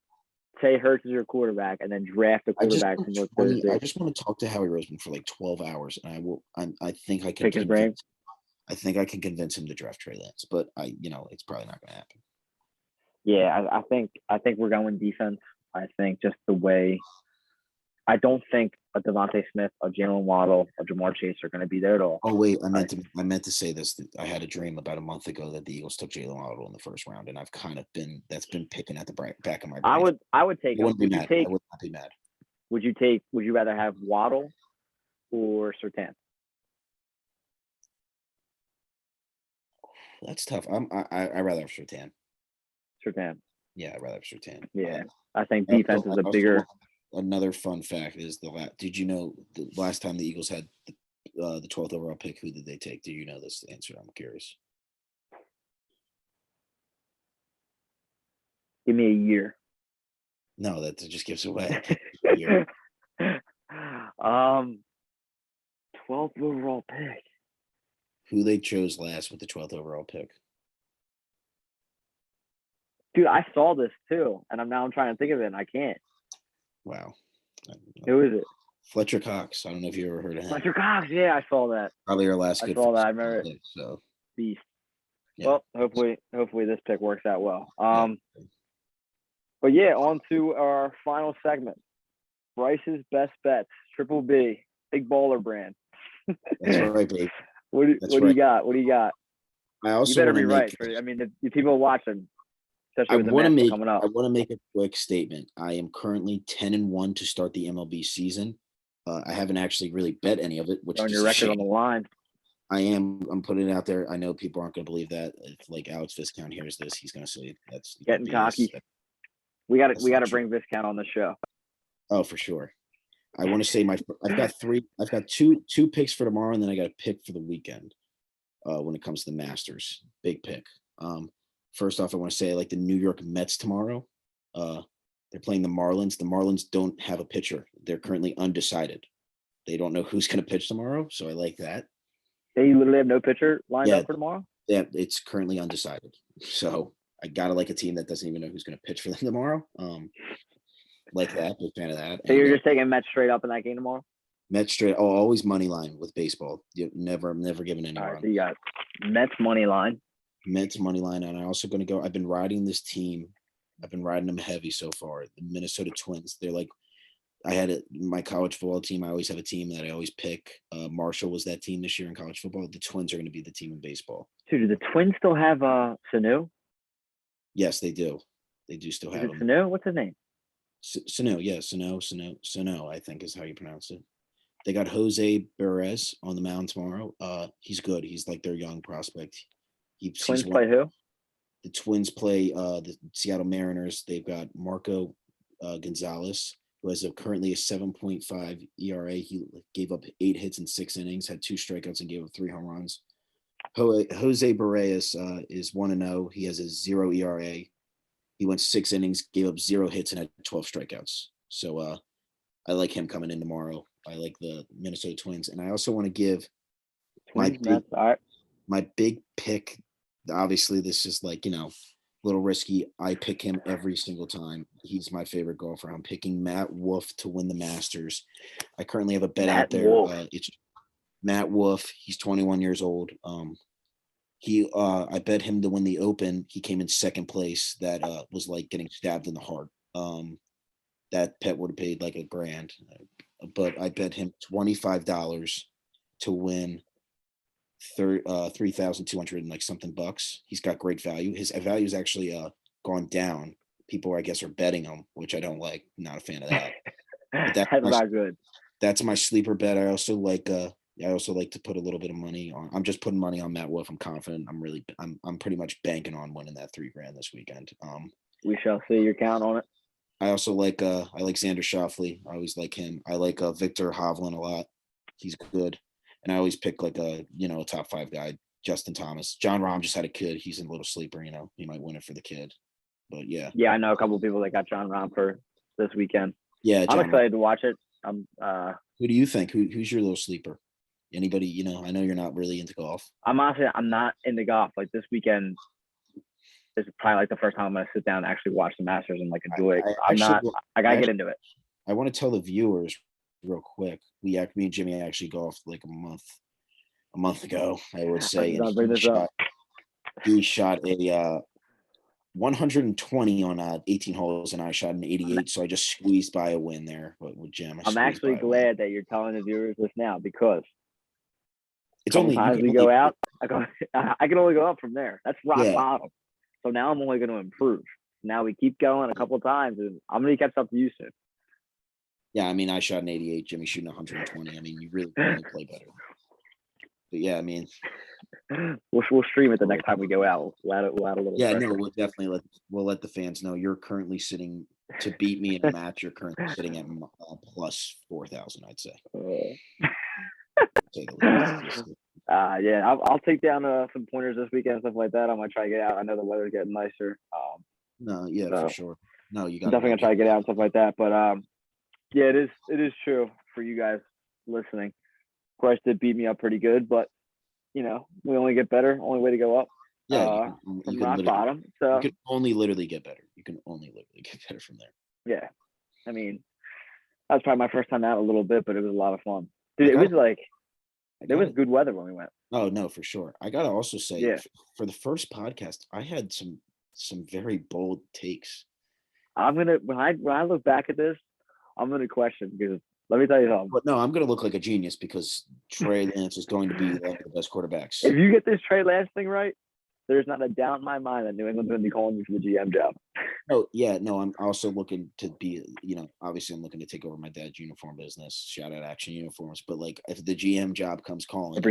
Say Hurts is your quarterback, and then draft a quarterback from North Jersey. I just want to talk to Howie Roseman for like 12 hours, and I will. I think I can pick his brain. I think I can convince him to draft Trey Lance, but it's probably not going to happen. Yeah, I think we're going defense. I think just the way. I don't think a Devontae Smith, a Jalen Waddle, a Jamar Chase are going to be there at all. Oh wait, I meant to say this. I had a dream about a month ago that the Eagles took Jalen Waddle in the first round, and I've kind of been picking at the back of my brain. I would take. I wouldn't be mad. I would not be mad. Would you rather have Waddle or Surtain? That's tough. I rather have Surtain. Surtain. Yeah, I'd rather have Surtain. Yeah, I think defense is a bigger. Another fun fact is did you know the last time the Eagles had the 12th overall pick, who did they take? Do you know this answer? I'm curious. Give me a year. No, that just gives away. 12th overall pick. Who they chose last with the 12th overall pick? Dude, I saw this too, and I'm trying to think of it, and I can't. Wow. Who is it? Fletcher Cox. I don't know if you ever heard of him. Fletcher Cox. Yeah, I saw that. Probably our last good. I saw that. I remember. So. Beast. Yeah. Well, hopefully this pick works out well. But yeah, on to our final segment. Bryce's best bets. Triple B. Big baller brand. That's right, babe. What do you got? What do you got? I also you better be right. I mean, the people watching. I want to make a quick statement. I am currently 10-1 to start the MLB season. I haven't actually really bet any of it, which on is your record on the line. I'm putting it out there. I know people aren't going to believe that. If like Alex Viscount hears this, he's going to say that's getting BS. cocky. We got to bring Viscount on the show. Oh, for sure. I want to say I've got two picks for tomorrow, and then I got a pick for the weekend. When it comes to the Masters, big pick. First off, I want to say I like the New York Mets tomorrow. They're playing the Marlins. The Marlins don't have a pitcher. They're currently undecided. They don't know who's going to pitch tomorrow, so I like that. They literally have no pitcher lined up for tomorrow? Yeah, it's currently undecided. So I got to like a team that doesn't even know who's going to pitch for them tomorrow. Like that. Big fan of that. So you're just taking Mets straight up in that game tomorrow? Mets straight. Oh, always money line with baseball. Never given any. All right, so you got Mets money line. Mets money line, and I'm also going to go. I've been riding this team. I've been riding them heavy so far. The Minnesota Twins. They're like, I had my college football team. I always have a team that I always pick. Marshall was that team this year in college football. The Twins are going to be the team in baseball. Dude, do the Twins still have Sanu? Yes, they do. They do still have him. Sanu? What's his name? Sanu. Yeah, Sanu. I think is how you pronounce it. They got Jose Perez on the mound tomorrow. He's good. He's like their young prospect. Twins play who? The Twins play the Seattle Mariners. They've got Marco Gonzalez, who has currently a 7.5 ERA. He gave up 8 hits in 6 innings, had 2 strikeouts, and gave up 3 home runs. Jose Barrios is 1-0. He has a 0 ERA. He went 6 innings, gave up 0 hits, and had 12 strikeouts. So I like him coming in tomorrow. I like the Minnesota Twins, and I also want to give my Twins, Mets. All right. big pick. Obviously, this is like a little risky. I pick him every single time. He's my favorite golfer. I'm picking Matt Wolff to win the Masters. I currently have a bet out Matt there. Wolff. It's Matt Wolff. He's 21 years old. I bet him to win the Open. He came in second place. That was like getting stabbed in the heart. That bet would have paid like $1,000, but I bet him $25 to win 3,200 and like something bucks. He's got great value. His value is actually gone down. People, I guess, are betting him, which I don't like. Not a fan of that. But That's not good. That's my sleeper bet. I also like to put a little bit of money on. I'm just putting money on Matt Wolff. I'm confident. I'm pretty much banking on winning that $3,000 this weekend. We shall see. Your count on it. I also like Xander Schauffele. I always like him. I like Victor Hovland a lot. He's good. And I always pick like a top 5 guy, Justin Thomas. John Rahm just had a kid. He's a little sleeper, he might win it for the kid. But yeah. Yeah, I know a couple of people that got John Rahm for this weekend. Yeah, I'm excited to watch it. Who do you think? Who's your little sleeper? Anybody, I know you're not really into golf. I'm not into golf. Like this weekend is probably like the first time I'm gonna sit down and actually watch the Masters and like enjoy it. I gotta get into it. I want to tell the viewers real quick. Me and Jimmy actually golfed like a month ago, I would say. And he shot a 120 on 18 holes, and I shot an 88. So I just squeezed by a win there with Jim. I'm actually glad that you're telling the viewers this now, because it's only times we go out, I can only go up from there. That's rock bottom. So now I'm only going to improve. Now we keep going a couple of times, and I'm going to catch up to you soon. Yeah, I mean, I shot an 88. Jimmy shooting 120. I mean, you really can only play better. But yeah, I mean, we'll stream it the next time we go out. We'll add a little. Yeah, pressure. no, we'll definitely let the fans know you're currently sitting to beat me in a match. You're currently sitting at plus 4,000, I'd say. Yeah, I'll take down some pointers this weekend, stuff like that. I might try to get out. I know the weather's getting nicer. For sure. No, you got. Definitely gonna try to get out and stuff like that. But yeah, it is true for you guys listening. Bryce did beat me up pretty good, but we only get better. Only way to go up. Yeah, from rock bottom. So you can only literally get better. You can only literally get better from there. Yeah, I mean, that was probably my first time out a little bit, but it was a lot of fun. Dude, it was like there was good weather when we went. Oh no, for sure. I gotta also say, for the first podcast, I had some very bold takes. When I look back at this, I'm gonna question, because let me tell you something. But no, I'm gonna look like a genius because Trey Lance is going to be one of the best quarterbacks. If you get this Trey Lance thing right, there's not a doubt in my mind that New England's gonna be calling you for the GM job. Oh yeah, no, I'm also looking to be, obviously I'm looking to take over my dad's uniform business. Shout out Action Uniforms. But like, if the GM job comes calling,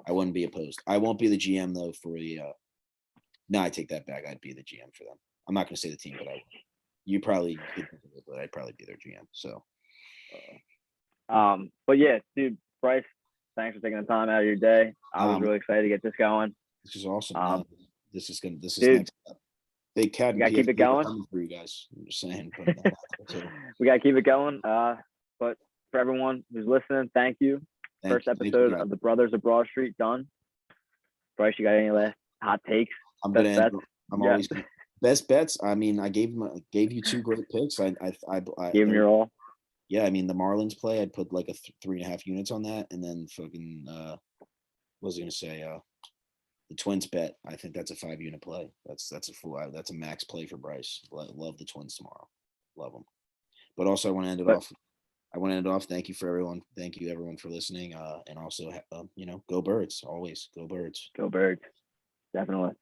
I wouldn't be opposed. I won't be the GM though for the. No, I take that back. I'd be the GM for them. I'm not going to say the team, but I would. You probably could, but I'd probably be their GM. So. But yeah, dude, Bryce, thanks for taking the time out of your day. I was really excited to get this going. This is awesome. This is dude, next up. Big Cat. We gotta keep it going for you guys. I'm just saying. We gotta keep it going. But for everyone who's listening, thank you. First episode of the Brothers of Broad Street done. Bryce, you got any last hot takes? I'm always best bets. I mean, I gave you 2 great picks. I gave them your all. Yeah, I mean the Marlins play. I'd put like a 3.5 units on that, and then fucking what was I gonna say? The Twins bet. I think that's a 5-unit play. That's a max play for Bryce. Love the Twins tomorrow. Love them. But also, I want to end it off. Thank you everyone for listening. And also, go Birds. Always go Birds. Go Birds. Definitely.